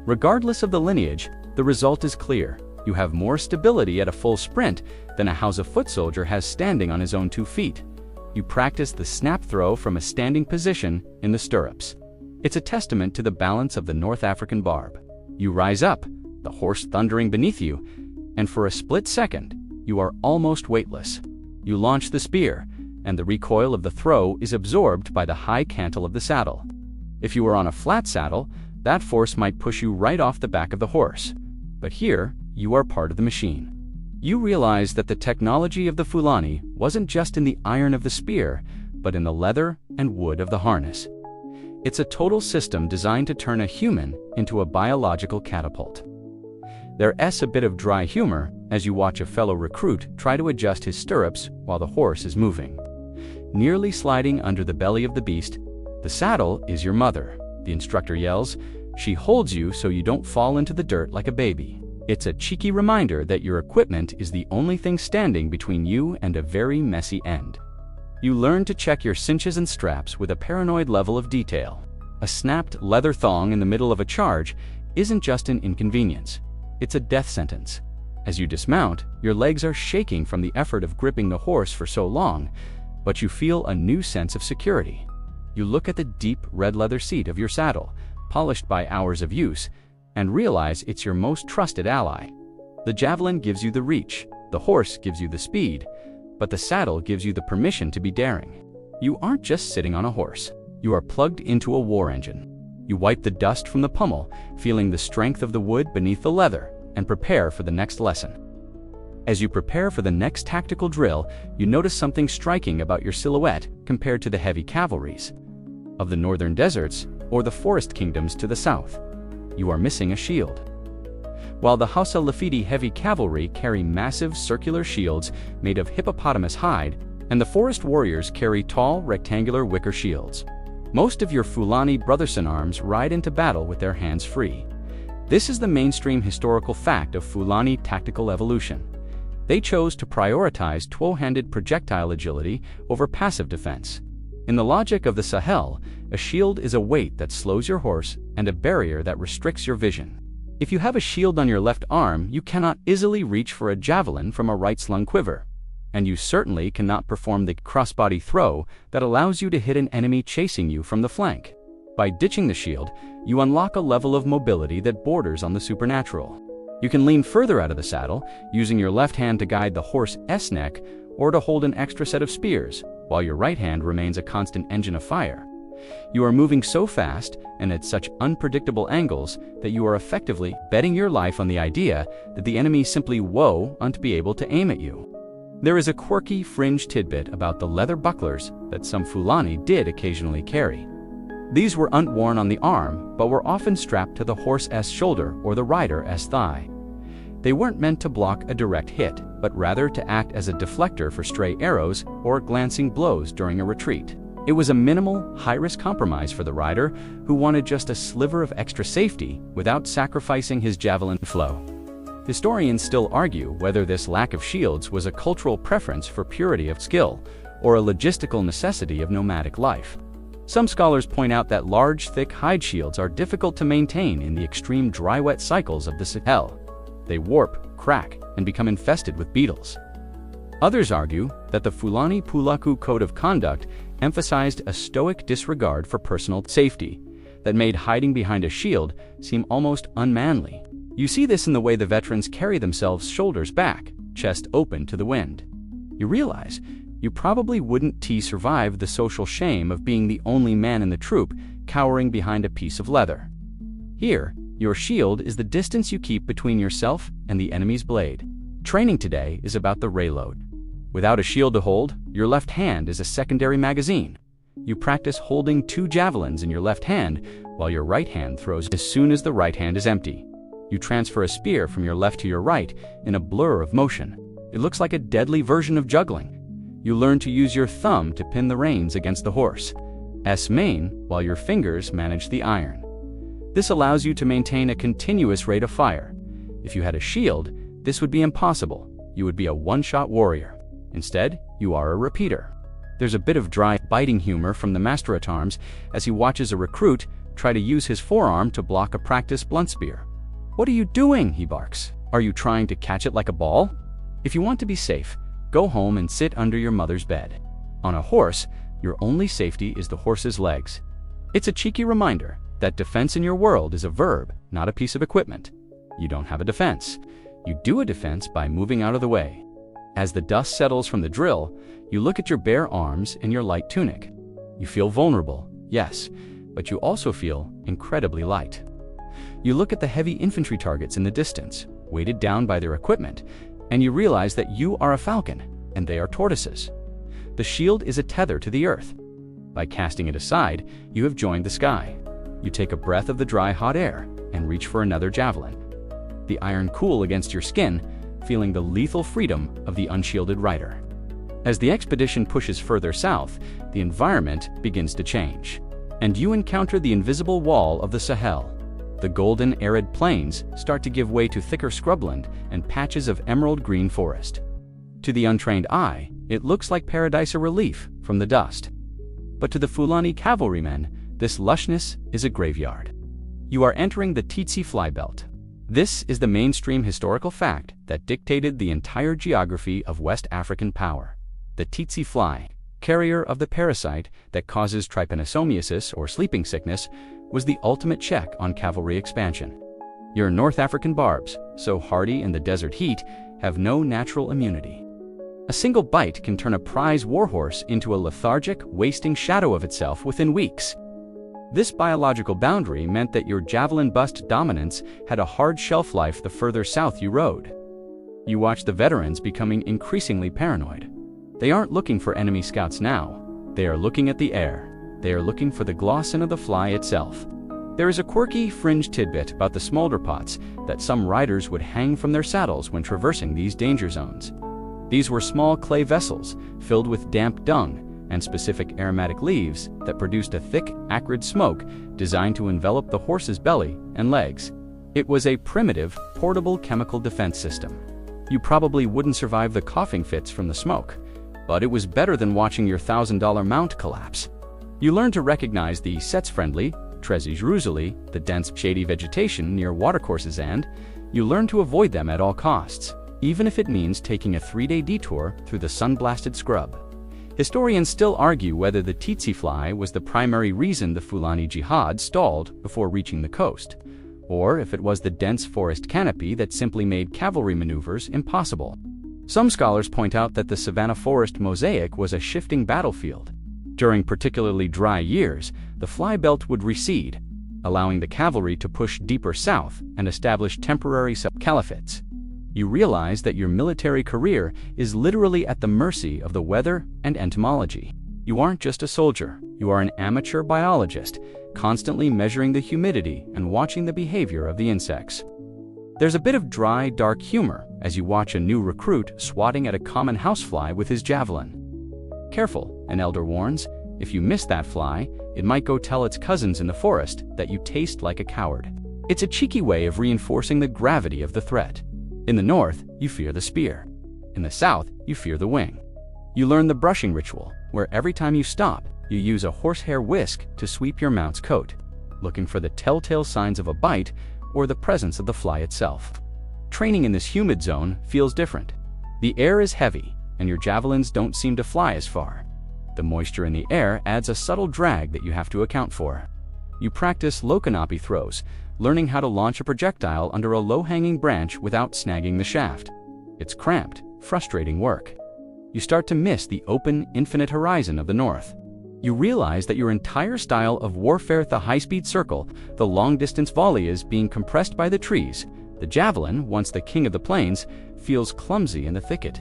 Regardless of the lineage, the result is clear. You have more stability at a full sprint than a Hausa foot soldier has standing on his own 2 feet. You practice the snap throw from a standing position in the stirrups. It's a testament to the balance of the North African barb. You rise up, the horse thundering beneath you, and for a split second, you are almost weightless. You launch the spear, and the recoil of the throw is absorbed by the high cantle of the saddle. If you were on a flat saddle, that force might push you right off the back of the horse. But here, you are part of the machine. You realize that the technology of the Fulani wasn't just in the iron of the spear, but in the leather and wood of the harness. It's a total system designed to turn a human into a biological catapult. There's a bit of dry humor as you watch a fellow recruit try to adjust his stirrups while the horse is moving. Nearly sliding under the belly of the beast, the saddle is your mother. The instructor yells, "She holds you so you don't fall into the dirt like a baby." It's a cheeky reminder that your equipment is the only thing standing between you and a very messy end. You learn to check your cinches and straps with a paranoid level of detail. A snapped leather thong in the middle of a charge isn't just an inconvenience, it's a death sentence. As you dismount, your legs are shaking from the effort of gripping the horse for so long, but you feel a new sense of security. You look at the deep red leather seat of your saddle, polished by hours of use, and realize it's your most trusted ally. The javelin gives you the reach, the horse gives you the speed, but the saddle gives you the permission to be daring. You aren't just sitting on a horse, you are plugged into a war engine. You wipe the dust from the pommel, feeling the strength of the wood beneath the leather, and prepare for the next lesson. As you prepare for the next tactical drill, you notice something striking about your silhouette compared to the heavy cavalries of the northern deserts or the forest kingdoms to the south. You are missing a shield. While the Hausa Lafidi heavy cavalry carry massive circular shields made of hippopotamus hide, and the forest warriors carry tall rectangular wicker shields, most of your Fulani brothers-in-arms ride into battle with their hands free. This is the mainstream historical fact of Fulani tactical evolution. They chose to prioritize two-handed projectile agility over passive defense. In the logic of the Sahel, a shield is a weight that slows your horse and a barrier that restricts your vision. If you have a shield on your left arm, you cannot easily reach for a javelin from a right-slung quiver. And you certainly cannot perform the crossbody throw that allows you to hit an enemy chasing you from the flank. By ditching the shield, you unlock a level of mobility that borders on the supernatural. You can lean further out of the saddle, using your left hand to guide the horse's neck or to hold an extra set of spears, while your right hand remains a constant engine of fire. You are moving so fast and at such unpredictable angles that you are effectively betting your life on the idea that the enemy simply won't be able to aim at you. There is a quirky fringe tidbit about the leather bucklers that some Fulani did occasionally carry. These weren't worn on the arm, but were often strapped to the horse's shoulder or the rider's thigh. They weren't meant to block a direct hit, but rather to act as a deflector for stray arrows or glancing blows during a retreat. It was a minimal, high-risk compromise for the rider who wanted just a sliver of extra safety without sacrificing his javelin flow. Historians still argue whether this lack of shields was a cultural preference for purity of skill or a logistical necessity of nomadic life. Some scholars point out that large, thick hide shields are difficult to maintain in the extreme dry-wet cycles of the Sahel. They warp, crack, and become infested with beetles. Others argue that the Fulani Pulaku code of conduct emphasized a stoic disregard for personal safety that made hiding behind a shield seem almost unmanly. You see this in the way the veterans carry themselves shoulders back, chest open to the wind. You realize you probably wouldn't survive the social shame of being the only man in the troop cowering behind a piece of leather. Here, your shield is the distance you keep between yourself and the enemy's blade. Training today is about the reload. Without a shield to hold, your left hand is a secondary magazine. You practice holding 2 javelins in your left hand while your right hand throws as soon as the right hand is empty. You transfer a spear from your left to your right in a blur of motion. It looks like a deadly version of juggling. You learn to use your thumb to pin the reins against the horse's mane while your fingers manage the iron. This allows you to maintain a continuous rate of fire. If you had a shield, this would be impossible. You would be a one-shot warrior. Instead, you are a repeater. There's a bit of dry, biting humor from the master at arms as he watches a recruit try to use his forearm to block a practice blunt spear. "What are you doing?" he barks. "Are you trying to catch it like a ball?" If you want to be safe, go home and sit under your mother's bed. On a horse, your only safety is the horse's legs. It's a cheeky reminder that defense in your world is a verb, not a piece of equipment. You don't have a defense. You do a defense by moving out of the way. As the dust settles from the drill, you look at your bare arms in your light tunic. You feel vulnerable, yes, but you also feel incredibly light. You look at the heavy infantry targets in the distance, weighted down by their equipment, and you realize that you are a falcon and they are tortoises. The shield is a tether to the earth. By casting it aside, you have joined the sky. You take a breath of the dry, hot air and reach for another javelin. The iron cool against your skin, feeling the lethal freedom of the unshielded rider. As the expedition pushes further south, the environment begins to change, and you encounter the invisible wall of the Sahel. The golden, arid plains start to give way to thicker scrubland and patches of emerald green forest. To the untrained eye, it looks like paradise, a relief from the dust. But to the Fulani cavalrymen, this lushness is a graveyard. You are entering the tsetse fly belt. This is the mainstream historical fact that dictated the entire geography of West African power. The tsetse fly, carrier of the parasite that causes trypanosomiasis or sleeping sickness, was the ultimate check on cavalry expansion. Your North African barbs, so hardy in the desert heat, have no natural immunity. A single bite can turn a prize warhorse into a lethargic, wasting shadow of itself within weeks. This biological boundary meant that your javelin bust dominance had a hard shelf life the further south you rode. You watch the veterans becoming increasingly paranoid. They aren't looking for enemy scouts now. They are looking at the air. They are looking for the glossin of the fly itself. There is a quirky fringe tidbit about the smolder pots that some riders would hang from their saddles when traversing these danger zones. These were small clay vessels filled with damp dung and specific aromatic leaves that produced a thick, acrid smoke designed to envelop the horse's belly and legs. It was a primitive, portable chemical defense system. You probably wouldn't survive the coughing fits from the smoke, but it was better than watching your $1,000 mount collapse. You learned to recognize the sets-friendly, Trezis rusuli, the dense, shady vegetation near watercourses, and you learn to avoid them at all costs, even if it means taking a 3-day detour through the sun-blasted scrub. Historians still argue whether the tsetse fly was the primary reason the Fulani jihad stalled before reaching the coast, or if it was the dense forest canopy that simply made cavalry maneuvers impossible. Some scholars point out that the savanna forest mosaic was a shifting battlefield. During particularly dry years, the fly belt would recede, allowing the cavalry to push deeper south and establish temporary sub-caliphates. You realize that your military career is literally at the mercy of the weather and entomology. You aren't just a soldier, you are an amateur biologist, constantly measuring the humidity and watching the behavior of the insects. There's a bit of dry, dark humor as you watch a new recruit swatting at a common housefly with his javelin. Careful, an elder warns. If you miss that fly, it might go tell its cousins in the forest that you taste like a coward. It's a cheeky way of reinforcing the gravity of the threat. In the north, you fear the spear. In the south, you fear the wing. You learn the brushing ritual, where every time you stop, you use a horsehair whisk to sweep your mount's coat, looking for the telltale signs of a bite or the presence of the fly itself. Training in this humid zone feels different. The air is heavy, and your javelins don't seem to fly as far. The moisture in the air adds a subtle drag that you have to account for. You practice lokanapi throws, learning how to launch a projectile under a low-hanging branch without snagging the shaft. It's cramped, frustrating work. You start to miss the open, infinite horizon of the north. You realize that your entire style of warfare, the high-speed circle, the long-distance volley, is being compressed by the trees. The javelin, once the king of the plains, feels clumsy in the thicket.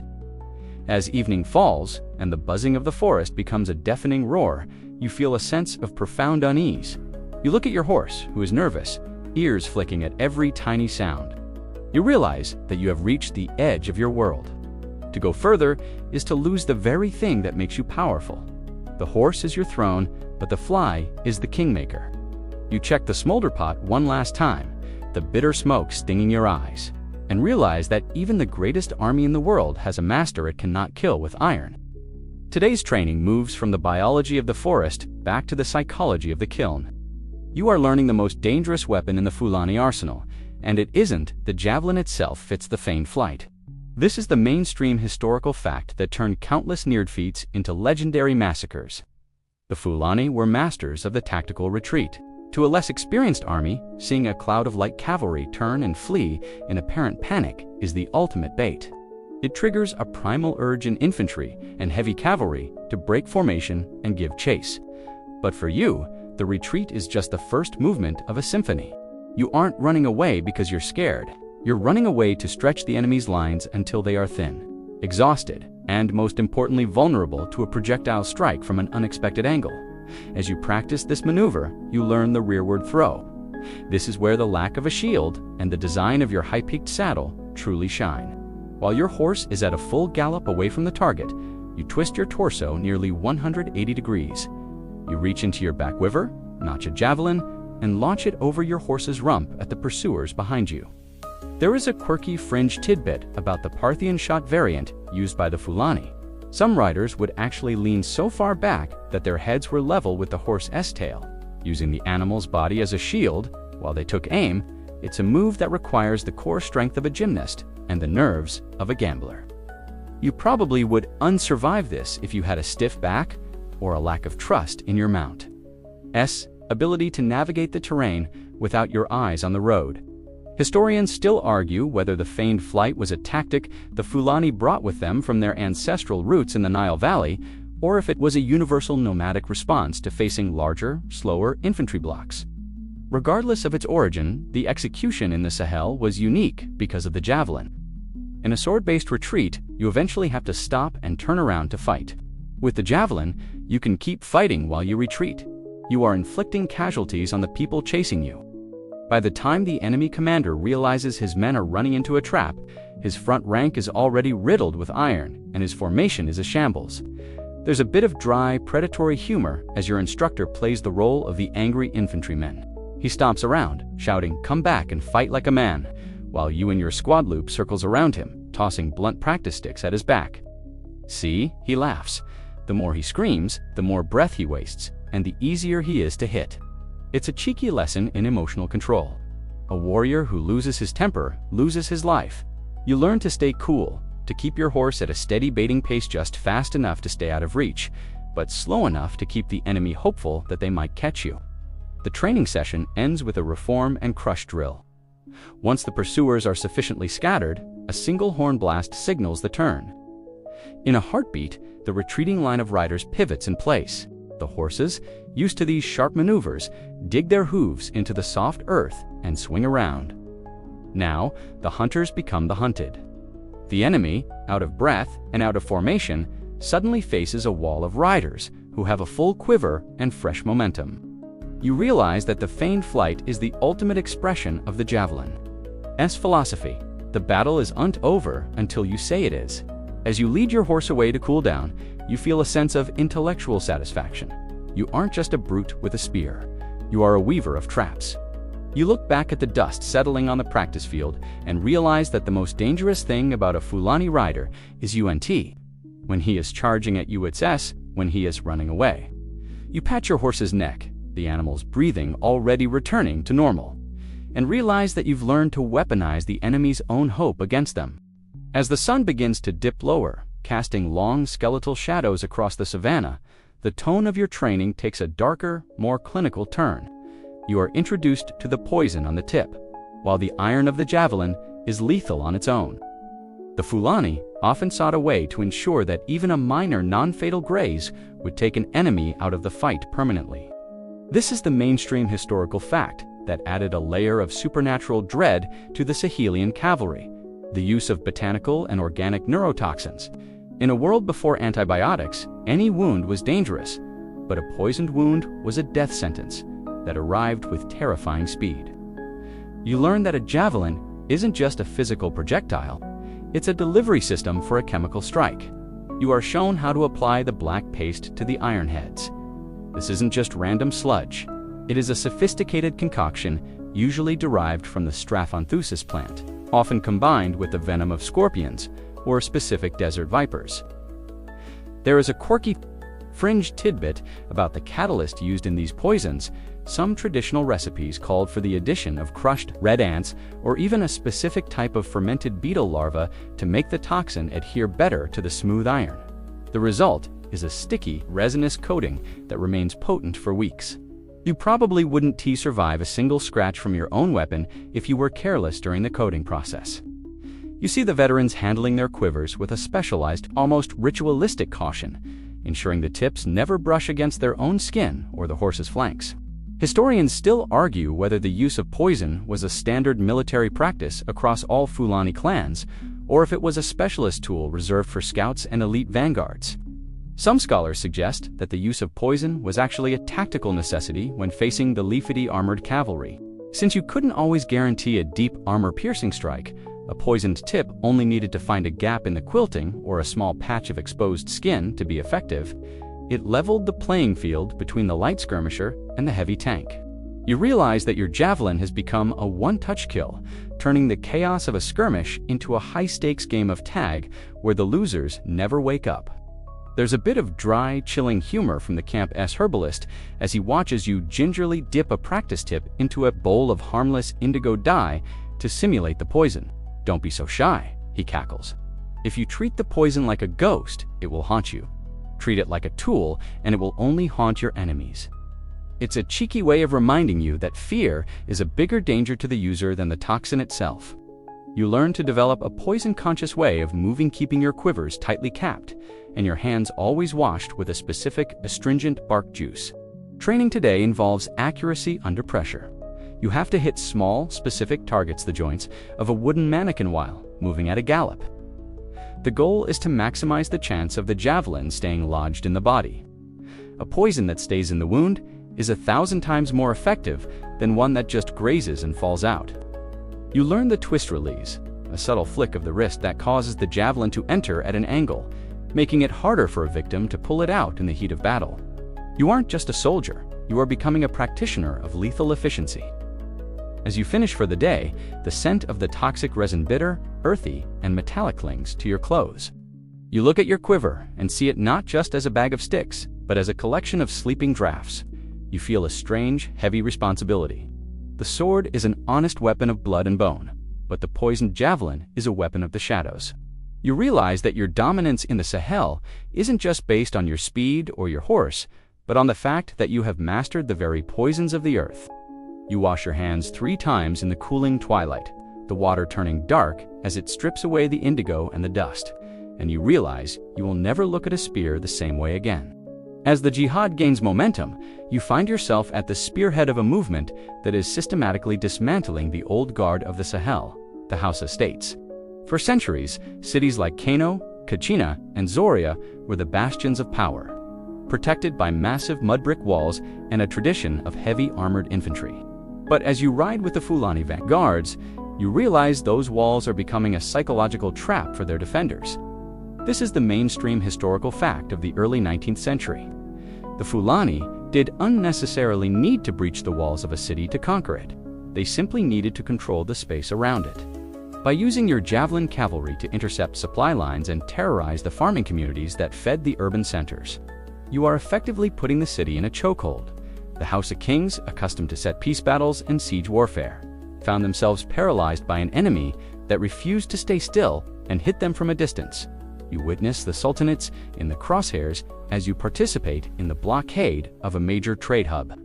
As evening falls and the buzzing of the forest becomes a deafening roar, you feel a sense of profound unease. You look at your horse, who is nervous, ears flicking at every tiny sound. You realize that you have reached the edge of your world. To go further is to lose the very thing that makes you powerful. The horse is your throne, but the fly is the kingmaker. You check the smolder pot one last time, the bitter smoke stinging your eyes, and realize that even the greatest army in the world has a master it cannot kill with iron. Today's training moves from the biology of the forest back to the psychology of the kiln. You are learning the most dangerous weapon in the Fulani arsenal, and it isn't the javelin itself fits the feigned flight. This is the mainstream historical fact that turned countless near-defeats into legendary massacres. The Fulani were masters of the tactical retreat. To a less experienced army, seeing a cloud of light cavalry turn and flee in apparent panic is the ultimate bait. It triggers a primal urge in infantry and heavy cavalry to break formation and give chase. But for you, the retreat is just the first movement of a symphony. You aren't running away because you're scared. You're running away to stretch the enemy's lines until they are thin, exhausted, and most importantly vulnerable to a projectile strike from an unexpected angle. As you practice this maneuver, you learn the rearward throw. This is where the lack of a shield and the design of your high-peaked saddle truly shine. While your horse is at a full gallop away from the target, you twist your torso nearly 180 degrees. You reach into your back quiver, notch a javelin, and launch it over your horse's rump at the pursuers behind you. There is a quirky fringe tidbit about the Parthian shot variant used by the Fulani. Some riders would actually lean so far back that their heads were level with the horse's tail, using the animal's body as a shield while they took aim. It's a move that requires the core strength of a gymnast and the nerves of a gambler. You probably would unsurvive this if you had a stiff back or a lack of trust in your mount's ability to navigate the terrain without your eyes on the road. Historians still argue whether the feigned flight was a tactic the Fulani brought with them from their ancestral roots in the Nile Valley, or if it was a universal nomadic response to facing larger, slower infantry blocks. Regardless of its origin, the execution in the Sahel was unique because of the javelin. In a sword-based retreat, you eventually have to stop and turn around to fight. With the javelin, you can keep fighting while you retreat. You are inflicting casualties on the people chasing you. By the time the enemy commander realizes his men are running into a trap, his front rank is already riddled with iron and his formation is a shambles. There's a bit of dry, predatory humor as your instructor plays the role of the angry infantryman. He stomps around, shouting, "Come back and fight like a man," while you and your squad loop circles around him, tossing blunt practice sticks at his back. See, he laughs. The more he screams, the more breath he wastes, and the easier he is to hit. It's a cheeky lesson in emotional control. A warrior who loses his temper loses his life. You learn to stay cool, to keep your horse at a steady baiting pace just fast enough to stay out of reach, but slow enough to keep the enemy hopeful that they might catch you. The training session ends with a reform and crush drill. Once the pursuers are sufficiently scattered, a single horn blast signals the turn. In a heartbeat, the retreating line of riders pivots in place. The horses, used to these sharp maneuvers, dig their hooves into the soft earth and swing around. Now, the hunters become the hunted. The enemy, out of breath and out of formation, suddenly faces a wall of riders who have a full quiver and fresh momentum. You realize that the feigned flight is the ultimate expression of the javelin's philosophy. The battle isn't over until you say it is. As you lead your horse away to cool down, you feel a sense of intellectual satisfaction. You aren't just a brute with a spear. You are a weaver of traps. You look back at the dust settling on the practice field and realize that the most dangerous thing about a Fulani rider is when he is charging at you, it's when he is running away. You pat your horse's neck, the animal's breathing already returning to normal, and realize that you've learned to weaponize the enemy's own hope against them. As the sun begins to dip lower, casting long skeletal shadows across the savannah, the tone of your training takes a darker, more clinical turn. You are introduced to the poison on the tip, while the iron of the javelin is lethal on its own. The Fulani often sought a way to ensure that even a minor non-fatal graze would take an enemy out of the fight permanently. This is the mainstream historical fact that added a layer of supernatural dread to the Sahelian cavalry, the use of botanical and organic neurotoxins. In a world before antibiotics, any wound was dangerous, but a poisoned wound was a death sentence that arrived with terrifying speed. You learn that a javelin isn't just a physical projectile, it's a delivery system for a chemical strike. You are shown how to apply the black paste to the iron heads. This isn't just random sludge. It is a sophisticated concoction usually derived from the Straphanthusis plant, often combined with the venom of scorpions or specific desert vipers. There is a quirky Fringe tidbit about the catalyst used in these poisons: some traditional recipes called for the addition of crushed red ants or even a specific type of fermented beetle larva to make the toxin adhere better to the smooth iron. The result is a sticky, resinous coating that remains potent for weeks. You probably wouldn't survive a single scratch from your own weapon if you were careless during the coating process. You see the veterans handling their quivers with a specialized, almost ritualistic caution, ensuring the tips never brush against their own skin or the horse's flanks. Historians still argue whether the use of poison was a standard military practice across all Fulani clans, or if it was a specialist tool reserved for scouts and elite vanguards. Some scholars suggest that the use of poison was actually a tactical necessity when facing the leafy armored cavalry. Since you couldn't always guarantee a deep armor-piercing strike, a poisoned tip only needed to find a gap in the quilting or a small patch of exposed skin to be effective. It leveled the playing field between the light skirmisher and the heavy tank. You realize that your javelin has become a one-touch kill, turning the chaos of a skirmish into a high-stakes game of tag where the losers never wake up. There's a bit of dry, chilling humor from the camp's herbalist as he watches you gingerly dip a practice tip into a bowl of harmless indigo dye to simulate the poison. "Don't be so shy," he cackles. "If you treat the poison like a ghost, it will haunt you. Treat it like a tool, and it will only haunt your enemies." It's a cheeky way of reminding you that fear is a bigger danger to the user than the toxin itself. You learn to develop a poison-conscious way of moving, keeping your quivers tightly capped, and your hands always washed with a specific astringent bark juice. Training today involves accuracy under pressure. You have to hit small, specific targets, the joints of a wooden mannequin, while moving at a gallop. The goal is to maximize the chance of the javelin staying lodged in the body. A poison that stays in the wound is 1,000 times more effective than one that just grazes and falls out. You learn the twist release, a subtle flick of the wrist that causes the javelin to enter at an angle, making it harder for a victim to pull it out in the heat of battle. You aren't just a soldier, you are becoming a practitioner of lethal efficiency. As you finish for the day, the scent of the toxic resin, bitter, earthy, and metallic, clings to your clothes. You look at your quiver and see it not just as a bag of sticks, but as a collection of sleeping drafts. You feel a strange, heavy responsibility. The sword is an honest weapon of blood and bone, but the poisoned javelin is a weapon of the shadows. You realize that your dominance in the Sahel isn't just based on your speed or your horse, but on the fact that you have mastered the very poisons of the earth. You wash your hands 3 times in the cooling twilight, the water turning dark as it strips away the indigo and the dust, and you realize you will never look at a spear the same way again. As the jihad gains momentum, you find yourself at the spearhead of a movement that is systematically dismantling the old guard of the Sahel, the Hausa states. For centuries, cities like Kano, Kachina, and Zoria were the bastions of power, protected by massive mud brick walls and a tradition of heavy armored infantry. But as you ride with the Fulani vanguards, you realize those walls are becoming a psychological trap for their defenders. This is the mainstream historical fact of the early 19th century. The Fulani did unnecessarily need to breach the walls of a city to conquer it. They simply needed to control the space around it. By using your javelin cavalry to intercept supply lines and terrorize the farming communities that fed the urban centers, you are effectively putting the city in a chokehold. The Hausa kings, accustomed to set-piece battles and siege warfare, found themselves paralyzed by an enemy that refused to stay still and hit them from a distance. You witness the sultanates in the crosshairs as you participate in the blockade of a major trade hub.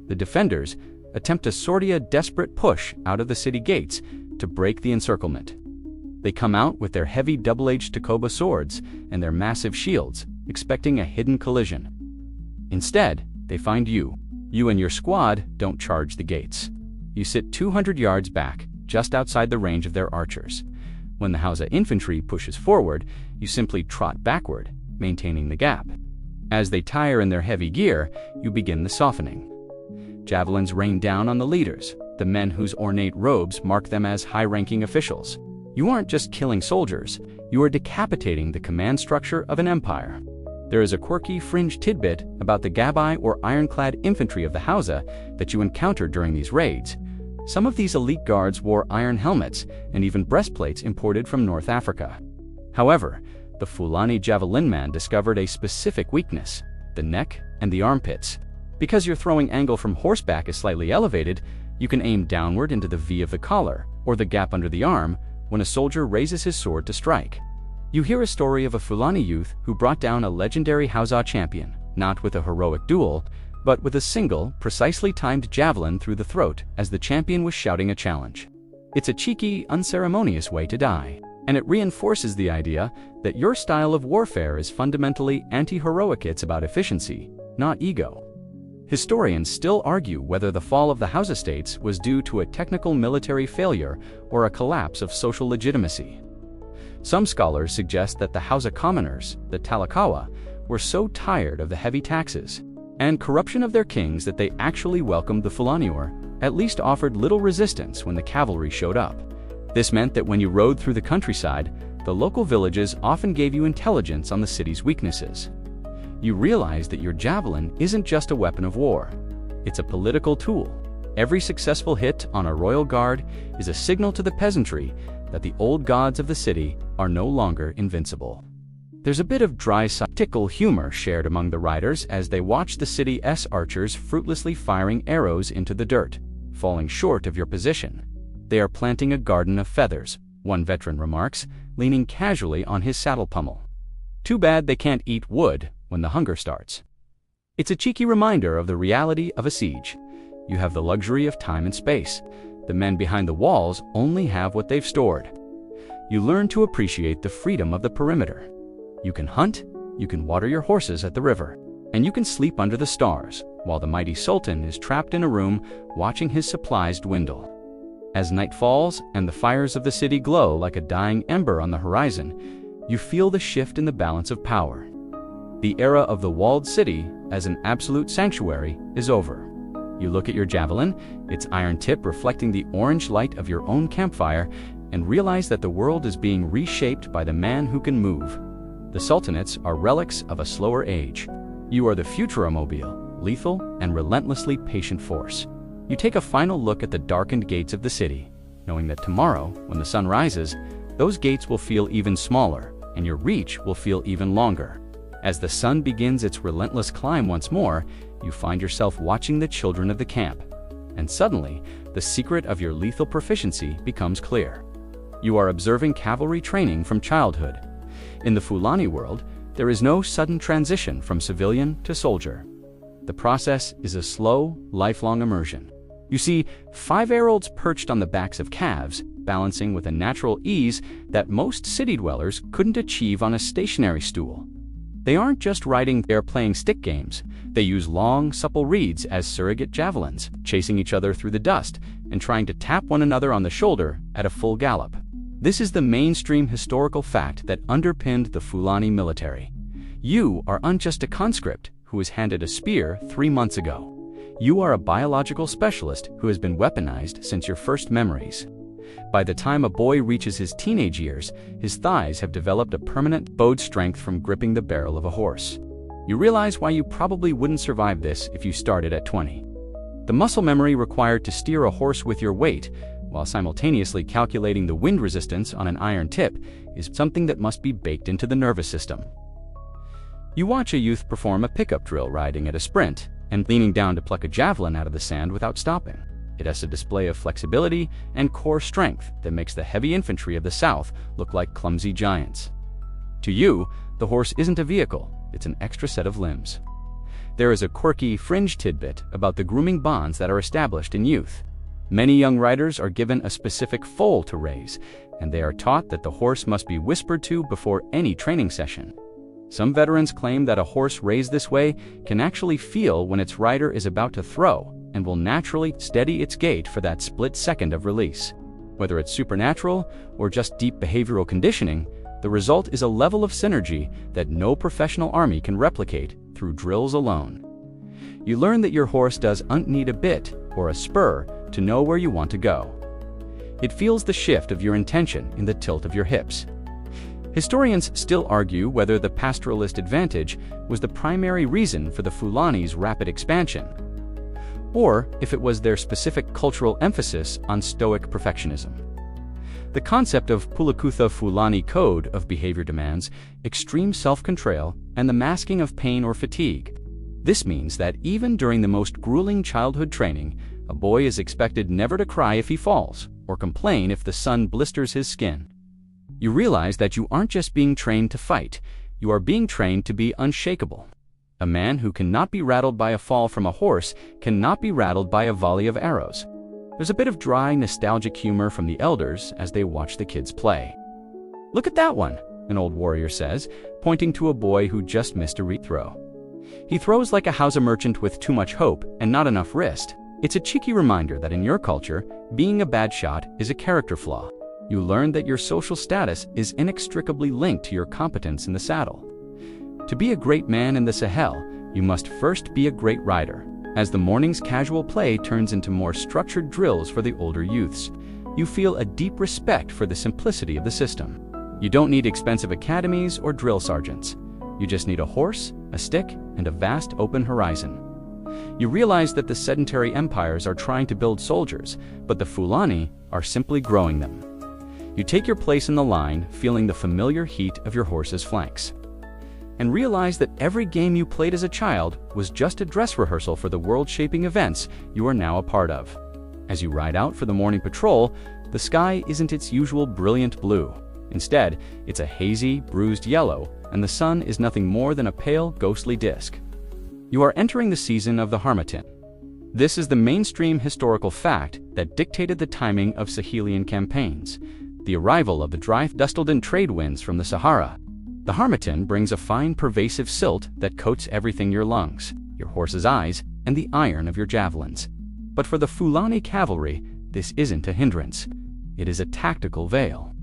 The defenders attempt a sortie a desperate push out of the city gates to break the encirclement. They come out with their heavy double-edged Takoba swords and their massive shields, expecting a hidden collision. Instead, they find you. You and your squad don't charge the gates. You sit 200 yards back, just outside the range of their archers. When the Hausa infantry pushes forward, you simply trot backward, maintaining the gap. As they tire in their heavy gear, you begin the softening. Javelins rain down on the leaders, the men whose ornate robes mark them as high-ranking officials. You aren't just killing soldiers, you are decapitating the command structure of an empire. There is a quirky fringe tidbit about the gabai or ironclad infantry of the Hausa that you encountered during these raids. Some of these elite guards wore iron helmets and even breastplates imported from North Africa. However, the Fulani javelin man discovered a specific weakness: the neck and the armpits. Because your throwing angle from horseback is slightly elevated, you can aim downward into the V of the collar, or the gap under the arm, when a soldier raises his sword to strike. You hear a story of a Fulani youth who brought down a legendary Hausa champion, not with a heroic duel, but with a single, precisely timed javelin through the throat as the champion was shouting a challenge. It's a cheeky, unceremonious way to die, and it reinforces the idea that your style of warfare is fundamentally anti-heroic. It's about efficiency, not ego. Historians still argue whether the fall of the Hausa states was due to a technical military failure or a collapse of social legitimacy. Some scholars suggest that the Hausa commoners, the Talakawa, were so tired of the heavy taxes and corruption of their kings that they actually welcomed the Fulani, or at least offered little resistance when the cavalry showed up. This meant that when you rode through the countryside, the local villages often gave you intelligence on the city's weaknesses. You realize that your javelin isn't just a weapon of war. It's a political tool. Every successful hit on a royal guard is a signal to the peasantry that the old gods of the city are no longer invincible. There's a bit of dry satirical humor shared among the riders as they watch the city's archers fruitlessly firing arrows into the dirt, falling short of your position. They are planting a garden of feathers, one veteran remarks, leaning casually on his saddle pommel. Too bad they can't eat wood when the hunger starts. It's a cheeky reminder of the reality of a siege. You have the luxury of time and space. The men behind the walls only have what they've stored. You learn to appreciate the freedom of the perimeter. You can hunt, you can water your horses at the river, and you can sleep under the stars, while the mighty sultan is trapped in a room watching his supplies dwindle. As night falls and the fires of the city glow like a dying ember on the horizon, you feel the shift in the balance of power. The era of the walled city as an absolute sanctuary is over. You look at your javelin, its iron tip reflecting the orange light of your own campfire, and realize that the world is being reshaped by the man who can move. The sultanates are relics of a slower age. You are the futuromobile, lethal and relentlessly patient force. You take a final look at the darkened gates of the city, knowing that tomorrow, when the sun rises, those gates will feel even smaller, and your reach will feel even longer. As the sun begins its relentless climb once more, you find yourself watching the children of the camp, and suddenly, the secret of your lethal proficiency becomes clear. You are observing cavalry training from childhood. In the Fulani world, there is no sudden transition from civilian to soldier. The process is a slow, lifelong immersion. You see 5-year-olds perched on the backs of calves, balancing with a natural ease that most city dwellers couldn't achieve on a stationary stool. They aren't just riding, they're playing stick games. They use long, supple reeds as surrogate javelins, chasing each other through the dust and trying to tap one another on the shoulder at a full gallop. This is the mainstream historical fact that underpinned the Fulani military. You aren't just a conscript who was handed a spear 3 months ago. You are a biological specialist who has been weaponized since your first memories. By the time a boy reaches his teenage years, his thighs have developed a permanent bowed strength from gripping the barrel of a horse. You realize why you probably wouldn't survive this if you started at 20. The muscle memory required to steer a horse with your weight, while simultaneously calculating the wind resistance on an iron tip, is something that must be baked into the nervous system. You watch a youth perform a pickup drill riding at a sprint and leaning down to pluck a javelin out of the sand without stopping. It has a display of flexibility and core strength that makes the heavy infantry of the South look like clumsy giants. To you, the horse isn't a vehicle, it's an extra set of limbs. There is a quirky fringe tidbit about the grooming bonds that are established in youth. Many young riders are given a specific foal to raise, and they are taught that the horse must be whispered to before any training session. Some veterans claim that a horse raised this way can actually feel when its rider is about to throw and will naturally steady its gait for that split second of release. Whether it's supernatural or just deep behavioral conditioning, the result is a level of synergy that no professional army can replicate through drills alone. You learn that your horse doesn't need a bit or a spur to know where you want to go. It feels the shift of your intention in the tilt of your hips. Historians still argue whether the pastoralist advantage was the primary reason for the Fulani's rapid expansion, or if it was their specific cultural emphasis on stoic perfectionism. The concept of Pulakutha Fulani code of behavior demands extreme self-control and the masking of pain or fatigue. This means that even during the most grueling childhood training, a boy is expected never to cry if he falls or complain if the sun blisters his skin. You realize that you aren't just being trained to fight, you are being trained to be unshakable. A man who cannot be rattled by a fall from a horse cannot be rattled by a volley of arrows. There's a bit of dry, nostalgic humor from the elders as they watch the kids play. "Look at that one," an old warrior says, pointing to a boy who just missed a re-throw. "He throws like a house merchant with too much hope and not enough wrist." It's a cheeky reminder that in your culture, being a bad shot is a character flaw. You learn that your social status is inextricably linked to your competence in the saddle. To be a great man in the Sahel, you must first be a great rider. As the morning's casual play turns into more structured drills for the older youths, you feel a deep respect for the simplicity of the system. You don't need expensive academies or drill sergeants. You just need a horse, a stick, and a vast open horizon. You realize that the sedentary empires are trying to build soldiers, but the Fulani are simply growing them. You take your place in the line, feeling the familiar heat of your horse's flanks, and realize that every game you played as a child was just a dress rehearsal for the world-shaping events you are now a part of. As you ride out for the morning patrol, the sky isn't its usual brilliant blue. Instead, it's a hazy, bruised yellow, and the sun is nothing more than a pale, ghostly disk. You are entering the season of the Harmattan. This is the mainstream historical fact that dictated the timing of Sahelian campaigns, the arrival of the dry, dust-laden trade winds from the Sahara. The Harmattan brings a fine, pervasive silt that coats everything: your lungs, your horse's eyes, and the iron of your javelins. But for the Fulani Cavalry, this isn't a hindrance. It is a tactical veil.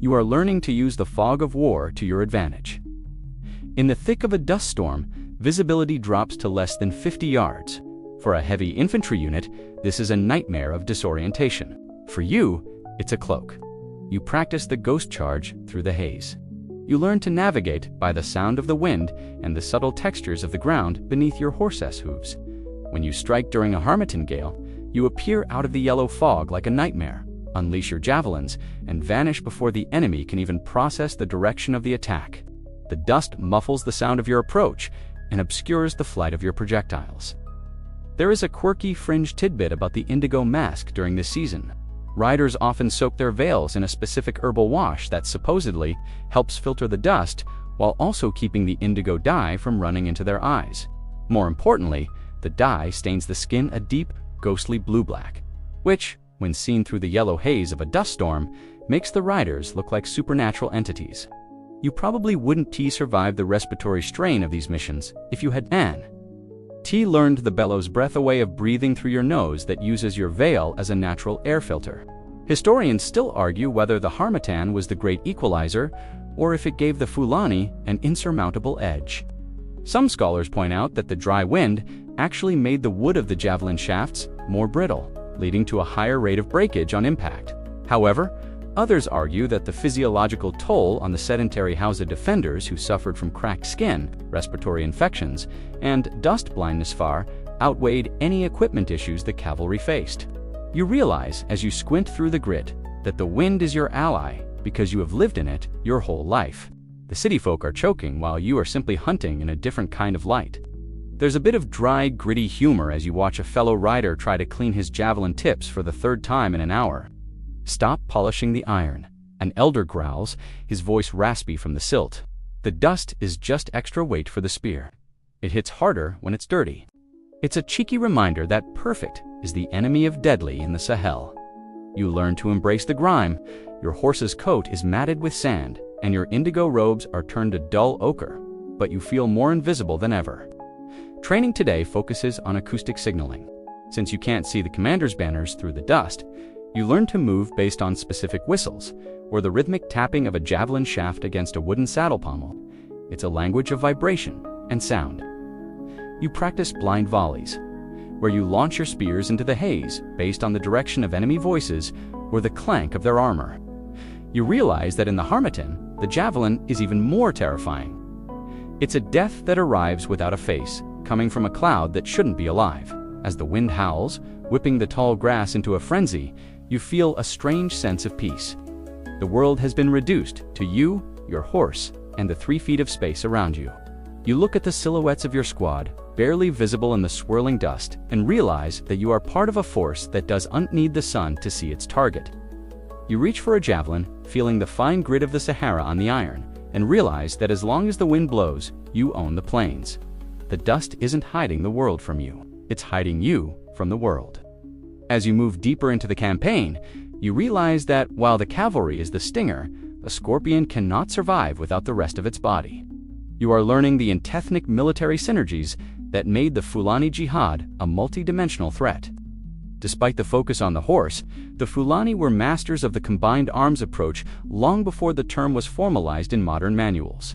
You are learning to use the fog of war to your advantage. In the thick of a dust storm, visibility drops to less than 50 yards. For a heavy infantry unit, this is a nightmare of disorientation. For you, it's a cloak. You practice the ghost charge through the haze. You learn to navigate by the sound of the wind and the subtle textures of the ground beneath your horse's hooves. When you strike during a Harmattan gale, you appear out of the yellow fog like a nightmare, unleash your javelins, and vanish before the enemy can even process the direction of the attack. The dust muffles the sound of your approach and obscures the flight of your projectiles. There is a quirky fringe tidbit about the indigo mask during this season. Riders often soak their veils in a specific herbal wash that supposedly helps filter the dust while also keeping the indigo dye from running into their eyes. More importantly, the dye stains the skin a deep, ghostly blue-black, which, when seen through the yellow haze of a dust storm, makes the riders look like supernatural entities. You probably wouldn't survive the respiratory strain of these missions if you had learned the bellows breath, a way of breathing through your nose that uses your veil as a natural air filter. Historians still argue whether the Harmattan was the great equalizer or if it gave the Fulani an insurmountable edge. Some scholars point out that the dry wind actually made the wood of the javelin shafts more brittle, leading to a higher rate of breakage on impact. However, others argue that the physiological toll on the sedentary Hausa defenders who suffered from cracked skin, respiratory infections, and dust blindness far outweighed any equipment issues the cavalry faced. You realize as you squint through the grit that the wind is your ally because you have lived in it your whole life. The city folk are choking while you are simply hunting in a different kind of light. There's a bit of dry, gritty humor as you watch a fellow rider try to clean his javelin tips for the third time in an hour. "Stop polishing the iron," an elder growls, his voice raspy from the silt. The dust is just extra weight for the spear. It hits harder when it's dirty. It's a cheeky reminder that perfect is the enemy of deadly in the Sahel. You learn to embrace the grime. Your horse's coat is matted with sand, and your indigo robes are turned to dull ochre, but you feel more invisible than ever. Training today focuses on acoustic signaling. Since you can't see the commander's banners through the dust, you learn to move based on specific whistles, or the rhythmic tapping of a javelin shaft against a wooden saddle pommel. It's a language of vibration and sound. You practice blind volleys, where you launch your spears into the haze based on the direction of enemy voices or the clank of their armor. You realize that in the Harmattan, the javelin is even more terrifying. It's a death that arrives without a face, coming from a cloud that shouldn't be alive. As the wind howls, whipping the tall grass into a frenzy, you feel a strange sense of peace. The world has been reduced to you, your horse, and the 3 feet of space around you. You look at the silhouettes of your squad, barely visible in the swirling dust and realize that you are part of a force that doesn't need the sun to see its target. You reach for a javelin, feeling the fine grit of the Sahara on the iron, and realize that as long as the wind blows, you own the plains. The dust isn't hiding the world from you, it's hiding you from the world. As you move deeper into the campaign, you realize that while the cavalry is the stinger, a scorpion cannot survive without the rest of its body. You are learning the ethnic military synergies that made the Fulani Jihad a multi-dimensional threat. Despite the focus on the horse, the Fulani were masters of the combined arms approach long before the term was formalized in modern manuals.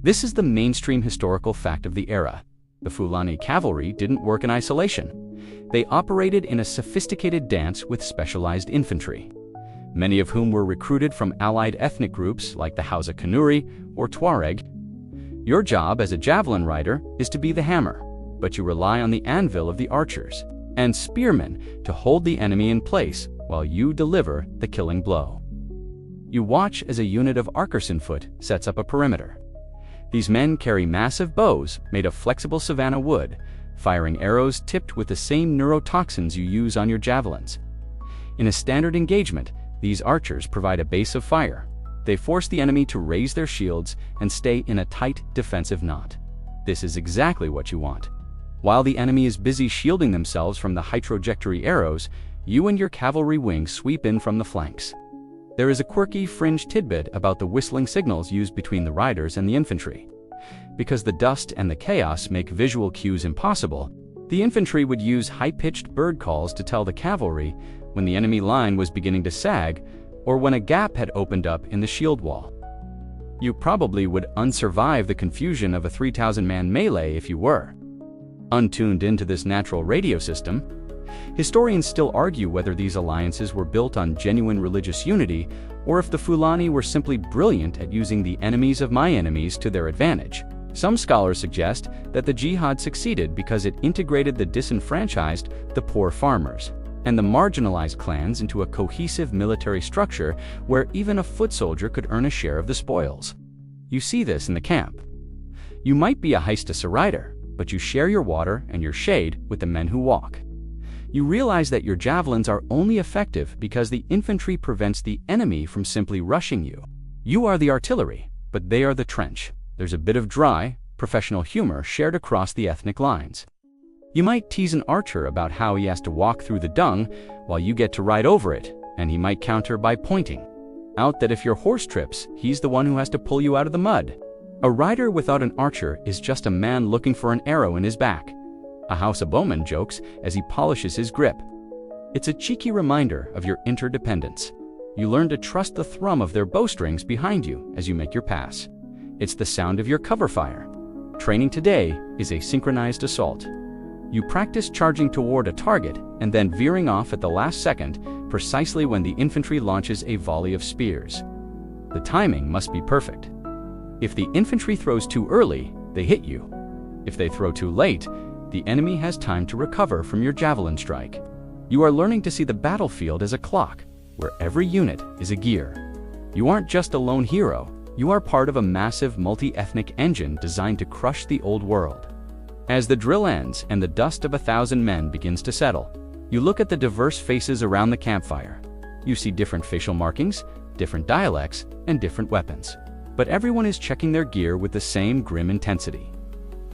This is the mainstream historical fact of the era. The Fulani Cavalry didn't work in isolation. They operated in a sophisticated dance with specialized infantry, many of whom were recruited from allied ethnic groups like the Hausa Kanuri or Tuareg. Your job as a javelin rider is to be the hammer, but you rely on the anvil of the archers and spearmen to hold the enemy in place while you deliver the killing blow. You watch as a unit of Arkersenfoot sets up a perimeter. These men carry massive bows made of flexible savanna wood, firing arrows tipped with the same neurotoxins you use on your javelins. In a standard engagement, these archers provide a base of fire. They force the enemy to raise their shields and stay in a tight defensive knot. This is exactly what you want. While the enemy is busy shielding themselves from the high trajectory arrows, you and your cavalry wing sweep in from the flanks. There is a quirky fringe tidbit about the whistling signals used between the riders and the infantry. Because the dust and the chaos make visual cues impossible, the infantry would use high-pitched bird calls to tell the cavalry when the enemy line was beginning to sag or when a gap had opened up in the shield wall. You probably would unsurvive the confusion of a 3,000-man melee if you were untuned into this natural radio system. Historians still argue whether these alliances were built on genuine religious unity or if the Fulani were simply brilliant at using the enemies of my enemies to their advantage. Some scholars suggest that the jihad succeeded because it integrated the disenfranchised, the poor farmers, and the marginalized clans into a cohesive military structure where even a foot soldier could earn a share of the spoils. You see this in the camp. You might be a Heistessa rider, but you share your water and your shade with the men who walk. You realize that your javelins are only effective because the infantry prevents the enemy from simply rushing you. You are the artillery, but they are the trench. There's a bit of dry, professional humor shared across the ethnic lines. You might tease an archer about how he has to walk through the dung while you get to ride over it, and he might counter by pointing out that if your horse trips, he's the one who has to pull you out of the mud. A rider without an archer is just a man looking for an arrow in his back. A Hausa bowman jokes as he polishes his grip. It's a cheeky reminder of your interdependence. You learn to trust the thrum of their bowstrings behind you as you make your pass. It's the sound of your cover fire. Training today is a synchronized assault. You practice charging toward a target and then veering off at the last second, precisely when the infantry launches a volley of spears. The timing must be perfect. If the infantry throws too early, they hit you. If they throw too late, the enemy has time to recover from your javelin strike. You are learning to see the battlefield as a clock, where every unit is a gear. You aren't just a lone hero, you are part of a massive multi-ethnic engine designed to crush the old world. As the drill ends and the dust of 1,000 men begins to settle, you look at the diverse faces around the campfire. You see different facial markings, different dialects, and different weapons. But everyone is checking their gear with the same grim intensity.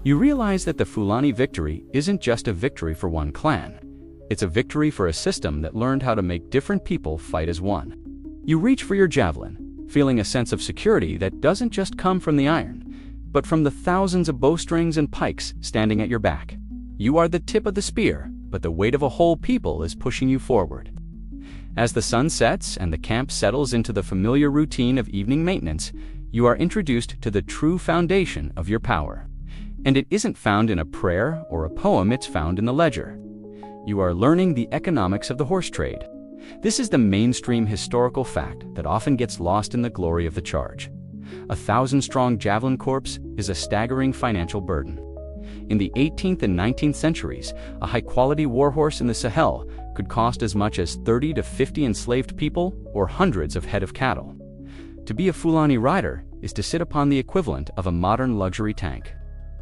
You realize that the Fulani victory isn't just a victory for one clan. It's a victory for a system that learned how to make different people fight as one. You reach for your javelin, feeling a sense of security that doesn't just come from the iron, but from the thousands of bowstrings and pikes standing at your back. You are the tip of the spear, but the weight of a whole people is pushing you forward. As the sun sets and the camp settles into the familiar routine of evening maintenance, you are introduced to the true foundation of your power. And it isn't found in a prayer or a poem, it's found in the ledger. You are learning the economics of the horse trade. This is the mainstream historical fact that often gets lost in the glory of the charge. 1,000-strong javelin corps is a staggering financial burden. In the 18th and 19th centuries, a high-quality warhorse in the Sahel could cost as much as 30 to 50 enslaved people or hundreds of head of cattle. To be a Fulani rider is to sit upon the equivalent of a modern luxury tank.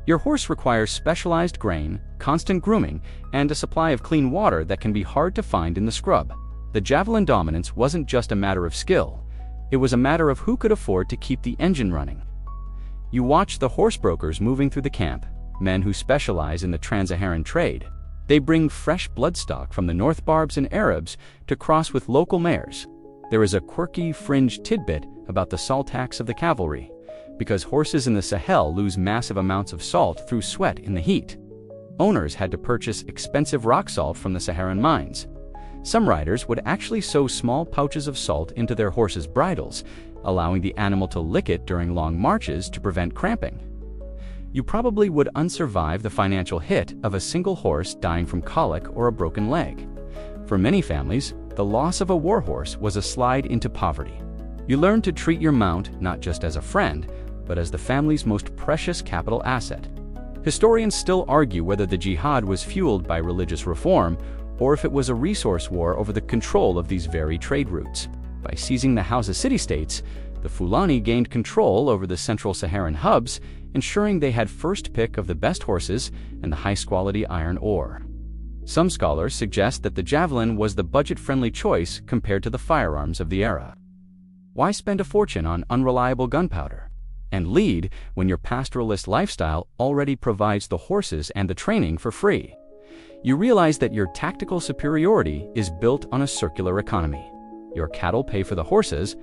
Your horse requires specialized grain, constant grooming, and a supply of clean water that can be hard to find in the scrub. The javelin dominance wasn't just a matter of skill, it was a matter of who could afford to keep the engine running. You watch the horse brokers moving through the camp, men who specialize in the trans-Saharan trade. They bring fresh bloodstock from the North Barbs and Arabs to cross with local mares. There is a quirky fringe tidbit about the salt tax of the cavalry, because horses in the Sahel lose massive amounts of salt through sweat in the heat. Owners had to purchase expensive rock salt from the Saharan mines. Some riders would actually sew small pouches of salt into their horses' bridles, allowing the animal to lick it during long marches to prevent cramping. You probably would unsurvive the financial hit of a single horse dying from colic or a broken leg. For many families, the loss of a war horse was a slide into poverty. You learn to treat your mount not just as a friend, but as the family's most precious capital asset. Historians still argue whether the jihad was fueled by religious reform or if it was a resource war over the control of these very trade routes. By seizing the Hausa city-states, the Fulani gained control over the central Saharan hubs, ensuring they had first pick of the best horses and the highest-quality iron ore. Some scholars suggest that the javelin was the budget-friendly choice compared to the firearms of the era. Why spend a fortune on unreliable gunpowder? And lead when your pastoralist lifestyle already provides the horses and the training for free. You realize that your tactical superiority is built on a circular economy. Your cattle pay for the horses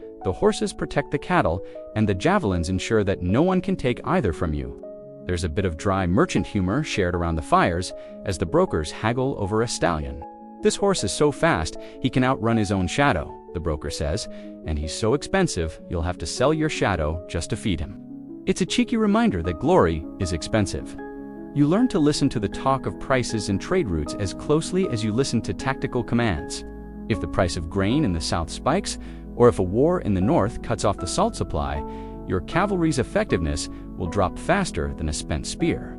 protect the cattle, and the javelins ensure that no one can take either from you. There's a bit of dry merchant humor shared around the fires as the brokers haggle over a stallion. This horse is so fast he can outrun his own shadow, the broker says, and he's so expensive you'll have to sell your shadow just to feed him. It's a cheeky reminder that glory is expensive. You learn to listen to the talk of prices and trade routes as closely as you listen to tactical commands. If the price of grain in the south spikes, or if a war in the north cuts off the salt supply, your cavalry's effectiveness will drop faster than a spent spear.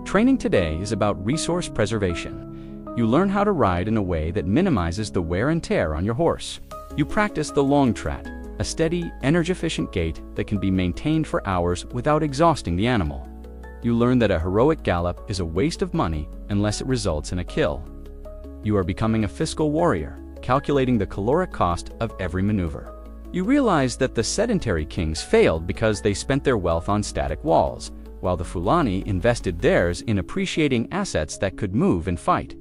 Training today is about resource preservation. You learn how to ride in a way that minimizes the wear and tear on your horse. You practice the long trot, a steady, energy-efficient gait that can be maintained for hours without exhausting the animal. You learn that a heroic gallop is a waste of money unless it results in a kill. You are becoming a fiscal warrior, calculating the caloric cost of every maneuver. You realize that the sedentary kings failed because they spent their wealth on static walls, while the Fulani invested theirs in appreciating assets that could move and fight.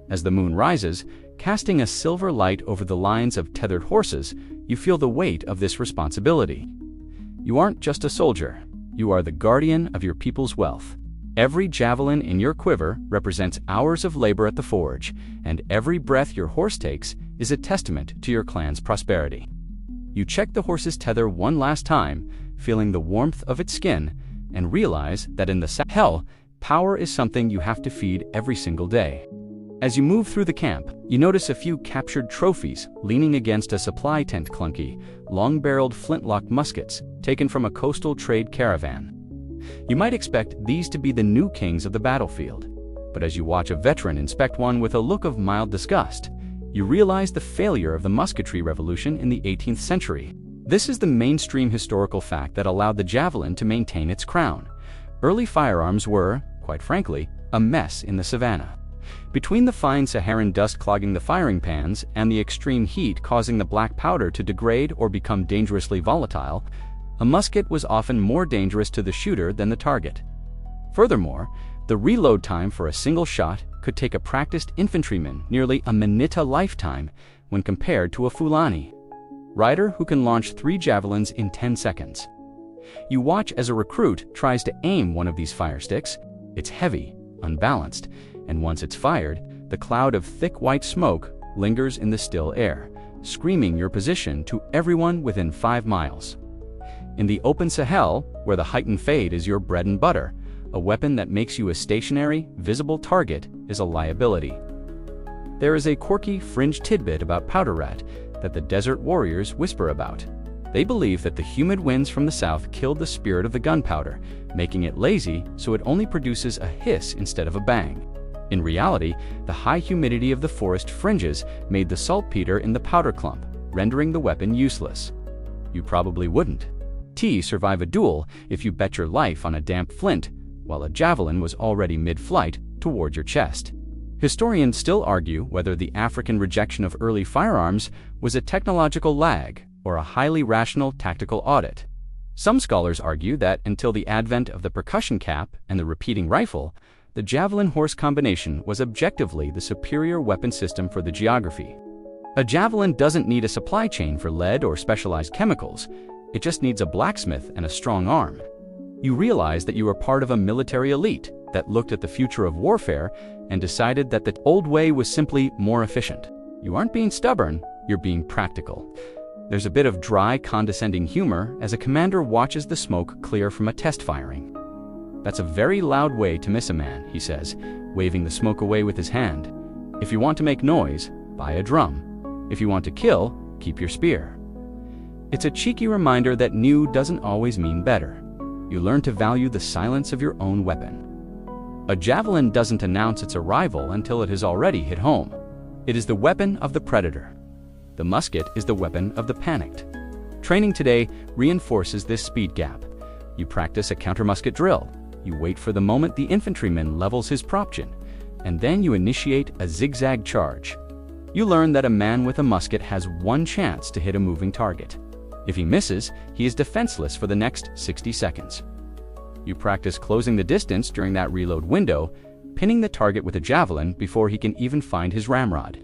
As the moon rises, casting a silver light over the lines of tethered horses, you feel the weight of this responsibility. You aren't just a soldier, you are the guardian of your people's wealth. Every javelin in your quiver represents hours of labor at the forge, and every breath your horse takes is a testament to your clan's prosperity. You check the horse's tether one last time, feeling the warmth of its skin, and realize that in the Sahel, power is something you have to feed every single day. As you move through the camp, you notice a few captured trophies leaning against a supply tent clunky, long-barreled flintlock muskets taken from a coastal trade caravan. You might expect these to be the new kings of the battlefield, but as you watch a veteran inspect one with a look of mild disgust, you realize the failure of the musketry revolution in the 18th century. This is the mainstream historical fact that allowed the javelin to maintain its crown. Early firearms were, quite frankly, a mess in the savannah. Between the fine Saharan dust clogging the firing pans and the extreme heat causing the black powder to degrade or become dangerously volatile, a musket was often more dangerous to the shooter than the target. Furthermore, the reload time for a single shot could take a practiced infantryman nearly a minute lifetime when compared to a Fulani rider who can launch 3 javelins in 10 seconds. You watch as a recruit tries to aim one of these fire sticks. It's heavy, unbalanced, and once it's fired, the cloud of thick white smoke lingers in the still air, screaming your position to everyone within 5 miles. In the open Sahel, where the heightened fade is your bread and butter, a weapon that makes you a stationary, visible target is a liability. There is a quirky fringe tidbit about powder rat that the desert warriors whisper about. They believe that the humid winds from the south killed the spirit of the gunpowder, making it lazy so it only produces a hiss instead of a bang. In reality, the high humidity of the forest fringes made the saltpeter in the powder clump, rendering the weapon useless. You probably wouldn't survive a duel if you bet your life on a damp flint, while a javelin was already mid-flight toward your chest. Historians still argue whether the African rejection of early firearms was a technological lag or a highly rational tactical audit. Some scholars argue that until the advent of the percussion cap and the repeating rifle, the javelin-horse combination was objectively the superior weapon system for the geography. A javelin doesn't need a supply chain for lead or specialized chemicals. It just needs a blacksmith and a strong arm. You realize that you are part of a military elite that looked at the future of warfare and decided that the old way was simply more efficient. You aren't being stubborn, you're being practical. There's a bit of dry, condescending humor as a commander watches the smoke clear from a test firing. "That's a very loud way to miss a man," he says, waving the smoke away with his hand. "If you want to make noise, buy a drum. If you want to kill, keep your spear." It's a cheeky reminder that new doesn't always mean better. You learn to value the silence of your own weapon. A javelin doesn't announce its arrival until it has already hit home. It is the weapon of the predator. The musket is the weapon of the panicked. Training today reinforces this speed gap. You practice a counter-musket drill. You wait for the moment the infantryman levels his propchin, and then you initiate a zigzag charge. You learn that a man with a musket has one chance to hit a moving target. If he misses, he is defenseless for the next 60 seconds. You practice closing the distance during that reload window, pinning the target with a javelin before he can even find his ramrod.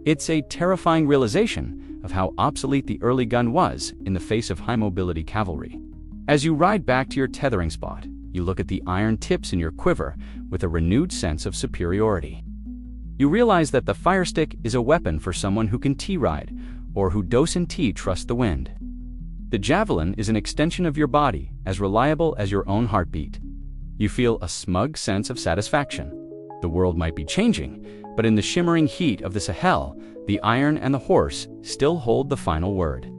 It's a terrifying realization of how obsolete the early gun was in the face of high-mobility cavalry. As you ride back to your tethering spot, you look at the iron tips in your quiver with a renewed sense of superiority. You realize that the firestick is a weapon for someone who can T-ride or who docent trust the wind. The javelin is an extension of your body, as reliable as your own heartbeat. You feel a smug sense of satisfaction. The world might be changing, but in the shimmering heat of the Sahel, the iron and the horse still hold the final word.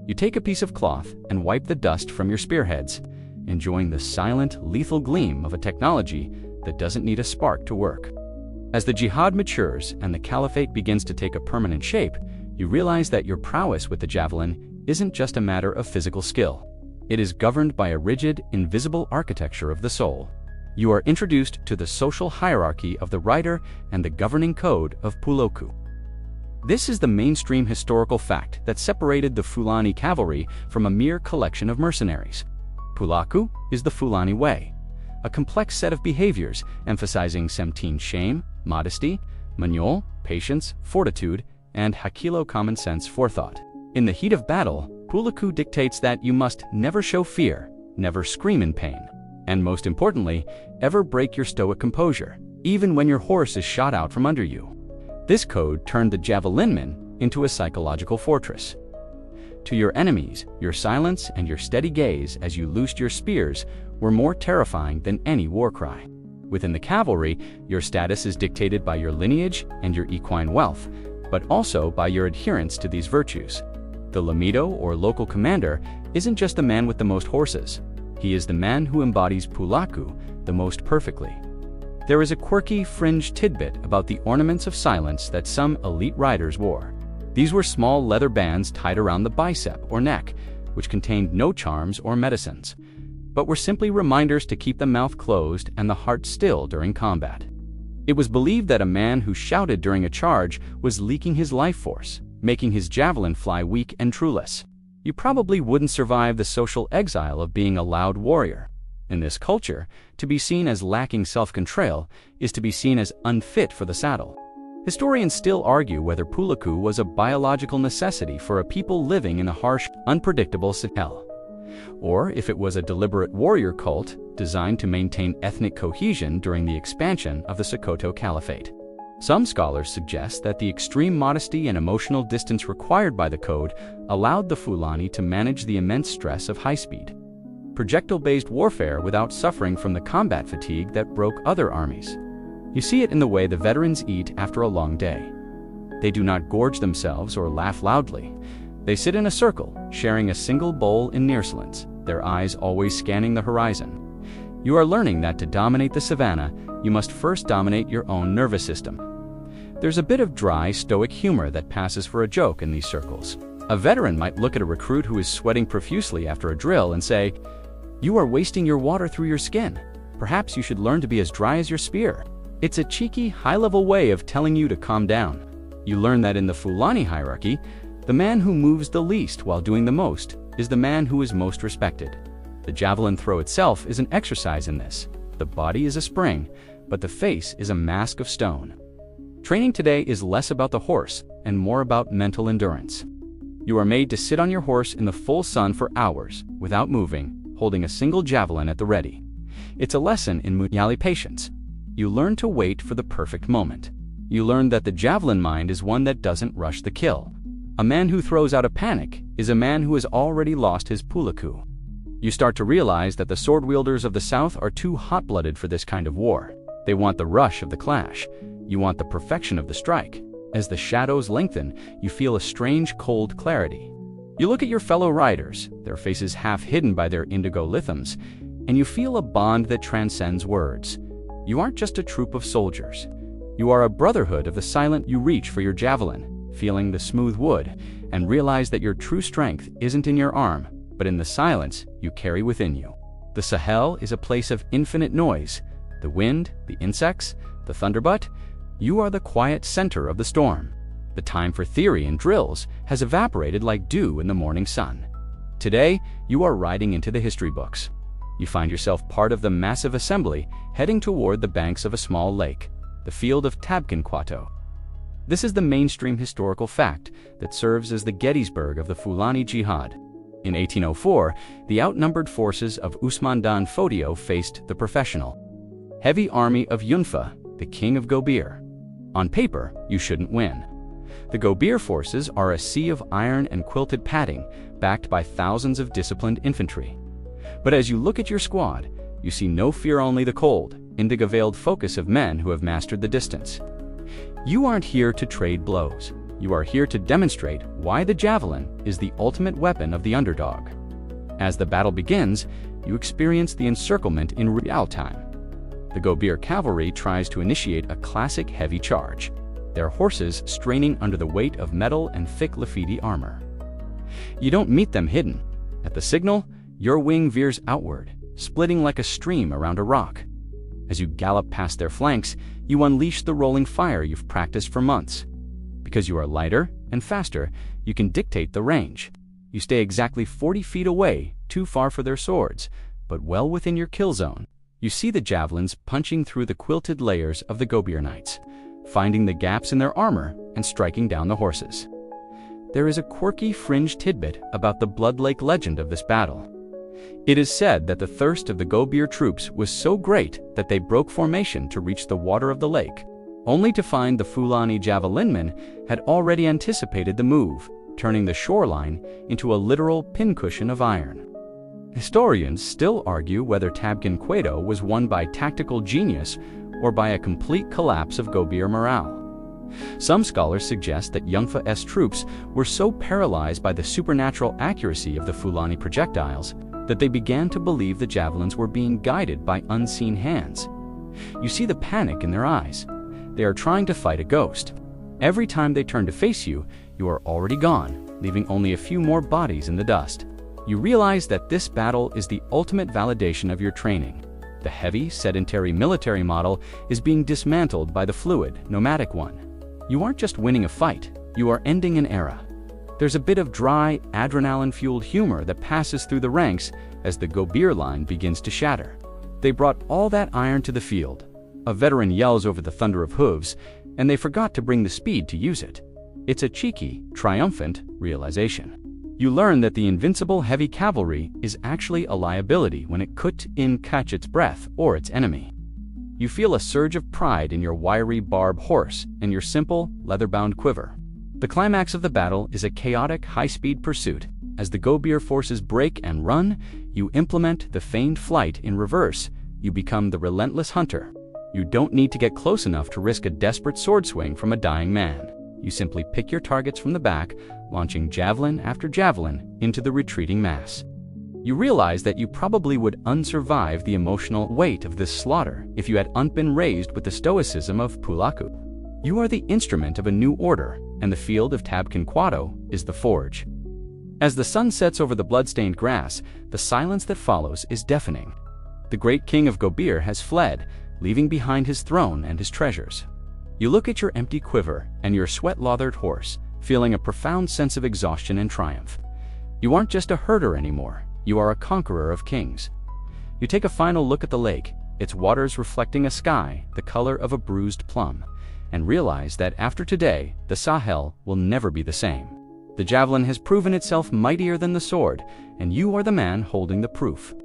You take a piece of cloth and wipe the dust from your spearheads, enjoying the silent, lethal gleam of a technology that doesn't need a spark to work. As the jihad matures and the caliphate begins to take a permanent shape, you realize that your prowess with the javelin isn't just a matter of physical skill. It is governed by a rigid, invisible architecture of the soul. You are introduced to the social hierarchy of the rider and the governing code of Puloku. This is the mainstream historical fact that separated the Fulani Cavalry from a mere collection of mercenaries. Pulaku is the Fulani way, a complex set of behaviors emphasizing semtine shame, modesty, manual, patience, fortitude, and hakilo common sense forethought. In the heat of battle, Pulaku dictates that you must never show fear, never scream in pain, and most importantly, ever break your stoic composure, even when your horse is shot out from under you. This code turned the javelinman into a psychological fortress. To your enemies, your silence and your steady gaze as you loosed your spears were more terrifying than any war cry. Within the cavalry, your status is dictated by your lineage and your equine wealth, but also by your adherence to these virtues. The lamido or local commander isn't just the man with the most horses. He is the man who embodies Pulaku the most perfectly. There is a quirky fringe tidbit about the ornaments of silence that some elite riders wore. These were small leather bands tied around the bicep or neck, which contained no charms or medicines, but were simply reminders to keep the mouth closed and the heart still during combat. It was believed that a man who shouted during a charge was leaking his life force, making his javelin fly weak and trueless. You probably wouldn't survive the social exile of being a loud warrior. In this culture, to be seen as lacking self-control is to be seen as unfit for the saddle. Historians still argue whether Pulaku was a biological necessity for a people living in a harsh, unpredictable Sahel, or if it was a deliberate warrior cult designed to maintain ethnic cohesion during the expansion of the Sokoto Caliphate. Some scholars suggest that the extreme modesty and emotional distance required by the code allowed the Fulani to manage the immense stress of high-speed, projectile-based warfare without suffering from the combat fatigue that broke other armies. You see it in the way the veterans eat after a long day. They do not gorge themselves or laugh loudly. They sit in a circle, sharing a single bowl in near-silence, their eyes always scanning the horizon. You are learning that to dominate the savannah, you must first dominate your own nervous system. There's a bit of dry, stoic humor that passes for a joke in these circles. A veteran might look at a recruit who is sweating profusely after a drill and say, "You are wasting your water through your skin." Perhaps you should learn to be as dry as your spear. It's a cheeky, high-level way of telling you to calm down. You learn that in the Fulani hierarchy, the man who moves the least while doing the most is the man who is most respected. The javelin throw itself is an exercise in this. The body is a spring, but the face is a mask of stone. Training today is less about the horse and more about mental endurance. You are made to sit on your horse in the full sun for hours without moving, holding a single javelin at the ready. It's a lesson in Muyali patience. You learn to wait for the perfect moment. You learn that the javelin mind is one that doesn't rush the kill. A man who throws out a panic is a man who has already lost his pulaku. You start to realize that the sword wielders of the South are too hot-blooded for this kind of war. They want the rush of the clash. You want the perfection of the strike. As the shadows lengthen, you feel a strange cold clarity. You look at your fellow riders, their faces half hidden by their indigo lithums, and you feel a bond that transcends words. You aren't just a troop of soldiers. You are a brotherhood of the silent. You reach for your javelin, feeling the smooth wood, and realize that your true strength isn't in your arm, but in the silence you carry within you. The Sahel is a place of infinite noise. The wind, the insects, the thunderbutt. You are the quiet center of the storm. The time for theory and drills has evaporated like dew in the morning sun. Today, you are riding into the history books. You find yourself part of the massive assembly heading toward the banks of a small lake, the field of Tabkinquato. This is the mainstream historical fact that serves as the Gettysburg of the Fulani Jihad. In 1804, the outnumbered forces of Usman Dan Fodio faced the professional, heavy army of Yunfa, the king of Gobir. On paper, you shouldn't win. The Gobir forces are a sea of iron and quilted padding, backed by thousands of disciplined infantry. But as you look at your squad, you see no fear, only the cold, indigo-veiled focus of men who have mastered the distance. You aren't here to trade blows. You are here to demonstrate why the javelin is the ultimate weapon of the underdog. As the battle begins, you experience the encirclement in real time. The Gobir cavalry tries to initiate a classic heavy charge, their horses straining under the weight of metal and thick Lafidi armor. You don't meet them hidden. At the signal, your wing veers outward, splitting like a stream around a rock. As you gallop past their flanks, you unleash the rolling fire you've practiced for months. Because you are lighter and faster, you can dictate the range. You stay exactly 40 feet away, too far for their swords, but well within your kill zone. You see the javelins punching through the quilted layers of the Gobir knights, finding the gaps in their armor and striking down the horses. There is a quirky fringe tidbit about the Blood Lake legend of this battle. It is said that the thirst of the Gobir troops was so great that they broke formation to reach the water of the lake, only to find the Fulani javelinmen had already anticipated the move, turning the shoreline into a literal pincushion of iron. Historians still argue whether Tabkinquato was won by tactical genius or by a complete collapse of Gobir morale. Some scholars suggest that Yungfa's troops were so paralyzed by the supernatural accuracy of the Fulani projectiles that they began to believe the javelins were being guided by unseen hands. You see the panic in their eyes. They are trying to fight a ghost. Every time they turn to face you, you are already gone, leaving only a few more bodies in the dust. You realize that this battle is the ultimate validation of your training. The heavy, sedentary military model is being dismantled by the fluid, nomadic one. You aren't just winning a fight, you are ending an era. There's a bit of dry, adrenaline-fueled humor that passes through the ranks as the Gobir line begins to shatter. They brought all that iron to the field. A veteran yells over the thunder of hooves, and they forgot to bring the speed to use it. It's a cheeky, triumphant realization. You learn that the invincible heavy cavalry is actually a liability when it couldn't catch its breath or its enemy. You feel a surge of pride in your wiry barb horse and your simple, leather-bound quiver. The climax of the battle is a chaotic, high-speed pursuit. As the Gobir forces break and run, you implement the feigned flight in reverse. You become the relentless hunter. You don't need to get close enough to risk a desperate sword swing from a dying man. You simply pick your targets from the back, launching javelin after javelin into the retreating mass. You realize that you probably would unsurvive the emotional weight of this slaughter if you hadn't been raised with the stoicism of Pulaku. You are the instrument of a new order, and the field of Tabkinquato is the forge. As the sun sets over the blood-stained grass, the silence that follows is deafening. The The great king of Gobir has fled, leaving behind his throne and his treasures. You look at your empty quiver and your sweat-lathered horse, feeling a profound sense of exhaustion and triumph. You aren't just a herder anymore, you are a conqueror of kings. You take a final look at the lake, its waters reflecting a sky the color of a bruised plum, and realize that after today, the Sahel will never be the same. The javelin has proven itself mightier than the sword, and you are the man holding the proof.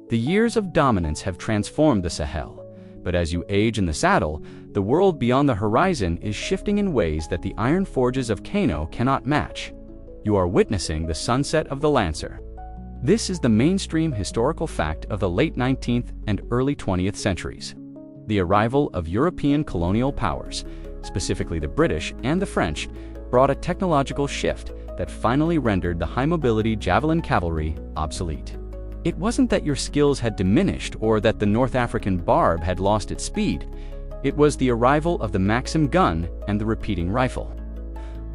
The years of dominance have transformed the Sahel, but as you age in the saddle, the world beyond the horizon is shifting in ways that the iron forges of Kano cannot match. You are witnessing the sunset of the Lancer. This is the mainstream historical fact of the late 19th and early 20th centuries. The arrival of European colonial powers, specifically the British and the French, brought a technological shift that finally rendered the high-mobility javelin cavalry obsolete. It wasn't that your skills had diminished or that the North African barb had lost its speed. It was the arrival of the Maxim gun and the repeating rifle.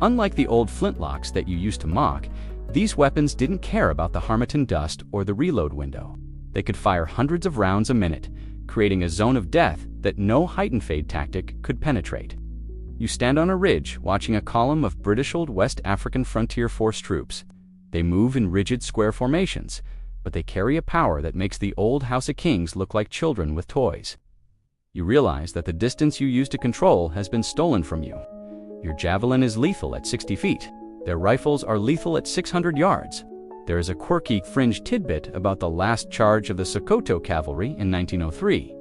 Unlike the old flintlocks that you used to mock, these weapons didn't care about the harmattan dust or the reload window. They could fire hundreds of rounds a minute, creating a zone of death that no height and fade tactic could penetrate. You stand on a ridge watching a column of British Old West African Frontier Force troops. They move in rigid square formations, but they carry a power that makes the old House of Kings look like children with toys. You realize that the distance you used to control has been stolen from you. Your javelin is lethal at 60 feet. Their rifles are lethal at 600 yards. There is a quirky fringe tidbit about the last charge of the Sokoto cavalry in 1903.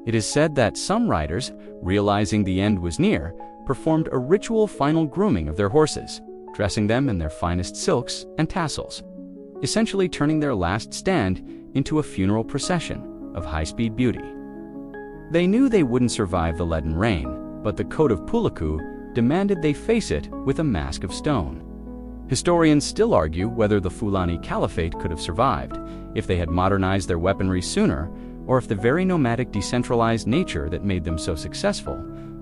It is said that some riders, realizing the end was near, performed a ritual final grooming of their horses, dressing them in their finest silks and tassels, essentially turning their last stand into a funeral procession of high-speed beauty. They knew they wouldn't survive the leaden rain, but the Code of Pulaku demanded they face it with a mask of stone. Historians still argue whether the Fulani Caliphate could have survived if they had modernized their weaponry sooner, or if the very nomadic, decentralized nature that made them so successful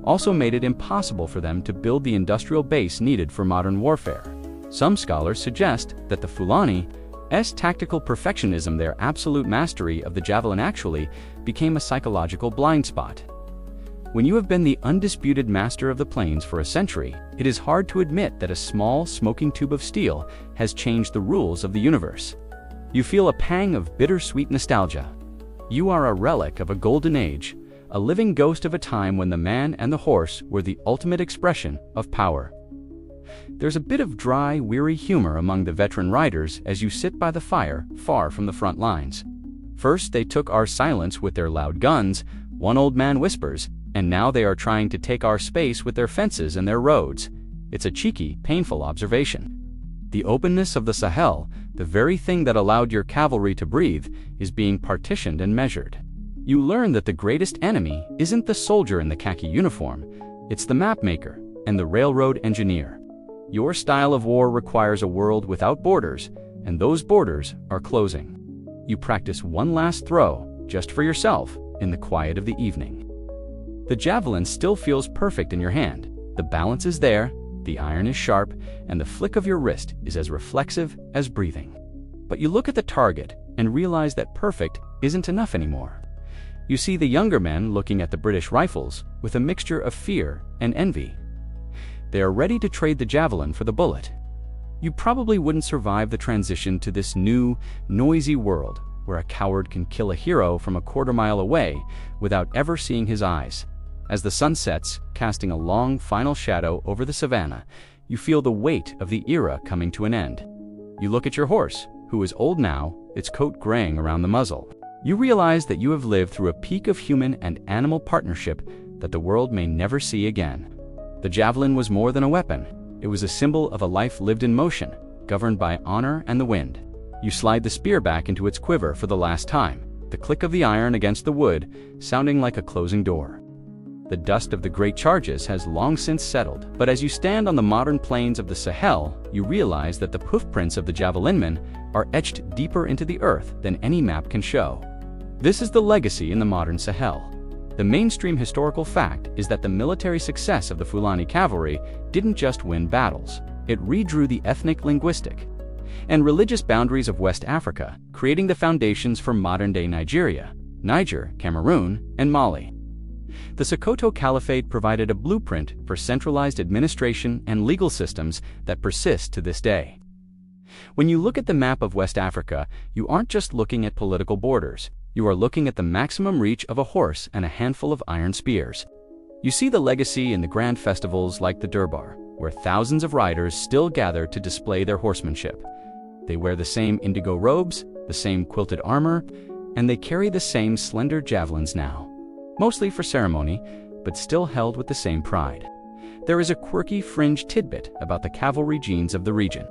also made it impossible for them to build the industrial base needed for modern warfare. Some scholars suggest that the Fulani's tactical perfectionism, their absolute mastery of the javelin, actually became a psychological blind spot. When you have been the undisputed master of the plains for a century, it is hard to admit that a small, smoking tube of steel has changed the rules of the universe. You feel a pang of bittersweet nostalgia. You are a relic of a golden age, a living ghost of a time when the man and the horse were the ultimate expression of power. There's a bit of dry, weary humor among the veteran riders as you sit by the fire, far from the front lines. First, they took our silence with their loud guns, one old man whispers, and now they are trying to take our space with their fences and their roads. It's a cheeky, painful observation. The openness of the Sahel, the very thing that allowed your cavalry to breathe, is being partitioned and measured. You learn that the greatest enemy isn't the soldier in the khaki uniform, it's the mapmaker and the railroad engineer. Your style of war requires a world without borders, and those borders are closing. You practice one last throw, just for yourself, in the quiet of the evening. The javelin still feels perfect in your hand. The balance is there, the iron is sharp, and the flick of your wrist is as reflexive as breathing. But you look at the target and realize that perfect isn't enough anymore. You see the younger men looking at the British rifles with a mixture of fear and envy. They are ready to trade the javelin for the bullet. You probably wouldn't survive the transition to this new, noisy world where a coward can kill a hero from a quarter-mile away without ever seeing his eyes. As the sun sets, casting a long, final shadow over the savannah, you feel the weight of the era coming to an end. You look at your horse, who is old now, its coat graying around the muzzle. You realize that you have lived through a peak of human and animal partnership that the world may never see again. The javelin was more than a weapon. It was a symbol of a life lived in motion, governed by honor and the wind. You slide the spear back into its quiver for the last time, the click of the iron against the wood sounding like a closing door. The dust of the great charges has long since settled, but as you stand on the modern plains of the Sahel, you realize that the hoofprints of the javelinmen are etched deeper into the earth than any map can show. This is the legacy in the modern Sahel. The mainstream historical fact is that the military success of the Fulani Cavalry didn't just win battles. It redrew the ethnic, linguistic, and religious boundaries of West Africa, creating the foundations for modern-day Nigeria, Niger, Cameroon, and Mali. The Sokoto Caliphate provided a blueprint for centralized administration and legal systems that persist to this day. When you look at the map of West Africa, you aren't just looking at political borders. You are looking at the maximum reach of a horse and a handful of iron spears. You see the legacy in the grand festivals like the Durbar, where thousands of riders still gather to display their horsemanship. They wear the same indigo robes, the same quilted armor, and they carry the same slender javelins now, mostly for ceremony, but still held with the same pride. There is a quirky fringe tidbit about the cavalry genes of the region.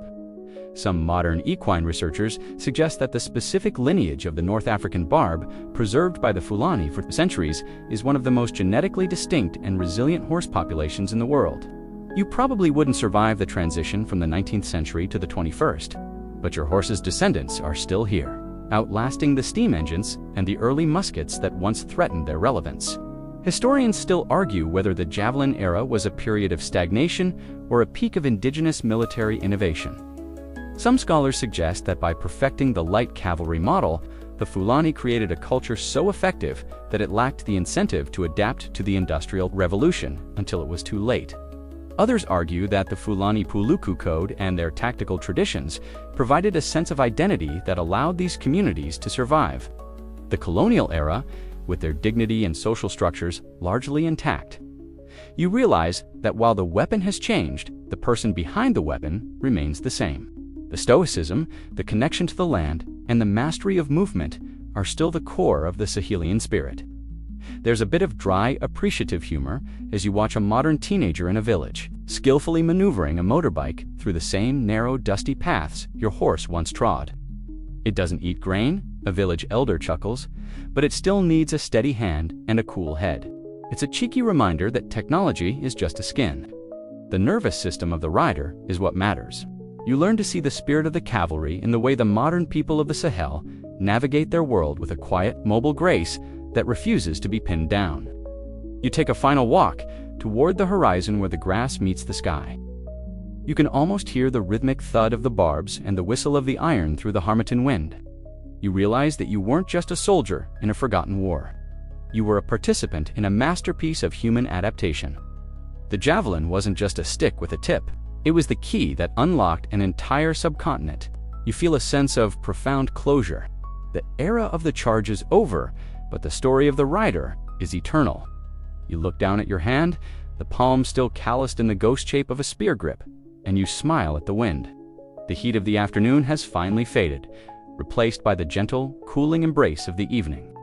Some modern equine researchers suggest that the specific lineage of the North African barb, preserved by the Fulani for centuries, is one of the most genetically distinct and resilient horse populations in the world. You probably wouldn't survive the transition from the 19th century to the 21st, but your horse's descendants are still here, outlasting the steam engines and the early muskets that once threatened their relevance. Historians still argue whether the javelin era was a period of stagnation or a peak of indigenous military innovation. Some scholars suggest that by perfecting the light cavalry model, the Fulani created a culture so effective that it lacked the incentive to adapt to the Industrial Revolution until it was too late. Others argue that the Fulani Puluku Code and their tactical traditions provided a sense of identity that allowed these communities to survive. The colonial era, with their dignity and social structures largely intact. You realize that while the weapon has changed, the person behind the weapon remains the same. The stoicism, the connection to the land, and the mastery of movement are still the core of the Sahelian spirit. There's a bit of dry, appreciative humor as you watch a modern teenager in a village, skillfully maneuvering a motorbike through the same narrow, dusty paths your horse once trod. It doesn't eat grain, a village elder chuckles, but it still needs a steady hand and a cool head. It's a cheeky reminder that technology is just a skin. The nervous system of the rider is what matters. You learn to see the spirit of the cavalry in the way the modern people of the Sahel navigate their world with a quiet, mobile grace that refuses to be pinned down. You take a final walk toward the horizon where the grass meets the sky. You can almost hear the rhythmic thud of the barbs and the whistle of the iron through the Harmattan wind. You realize that you weren't just a soldier in a forgotten war. You were a participant in a masterpiece of human adaptation. The javelin wasn't just a stick with a tip. It was the key that unlocked an entire subcontinent. You feel a sense of profound closure. The era of the charge is over, but the story of the rider is eternal. You look down at your hand, the palm still calloused in the ghost shape of a spear grip, and you smile at the wind. The heat of the afternoon has finally faded, replaced by the gentle, cooling embrace of the evening.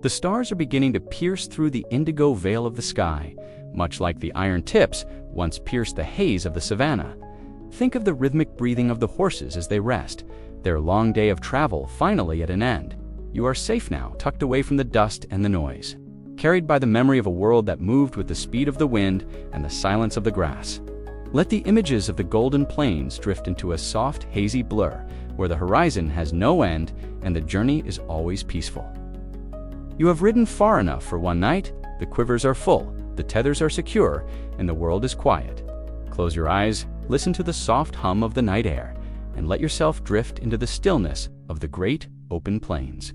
The stars are beginning to pierce through the indigo veil of the sky, much like the iron tips once pierced the haze of the savannah. Think of the rhythmic breathing of the horses as they rest, their long day of travel finally at an end. You are safe now, tucked away from the dust and the noise, carried by the memory of a world that moved with the speed of the wind and the silence of the grass. Let the images of the golden plains drift into a soft, hazy blur, where the horizon has no end and the journey is always peaceful. You have ridden far enough for one night. The quivers are full, the tethers are secure, and the world is quiet. Close your eyes, listen to the soft hum of the night air, and let yourself drift into the stillness of the great open plains.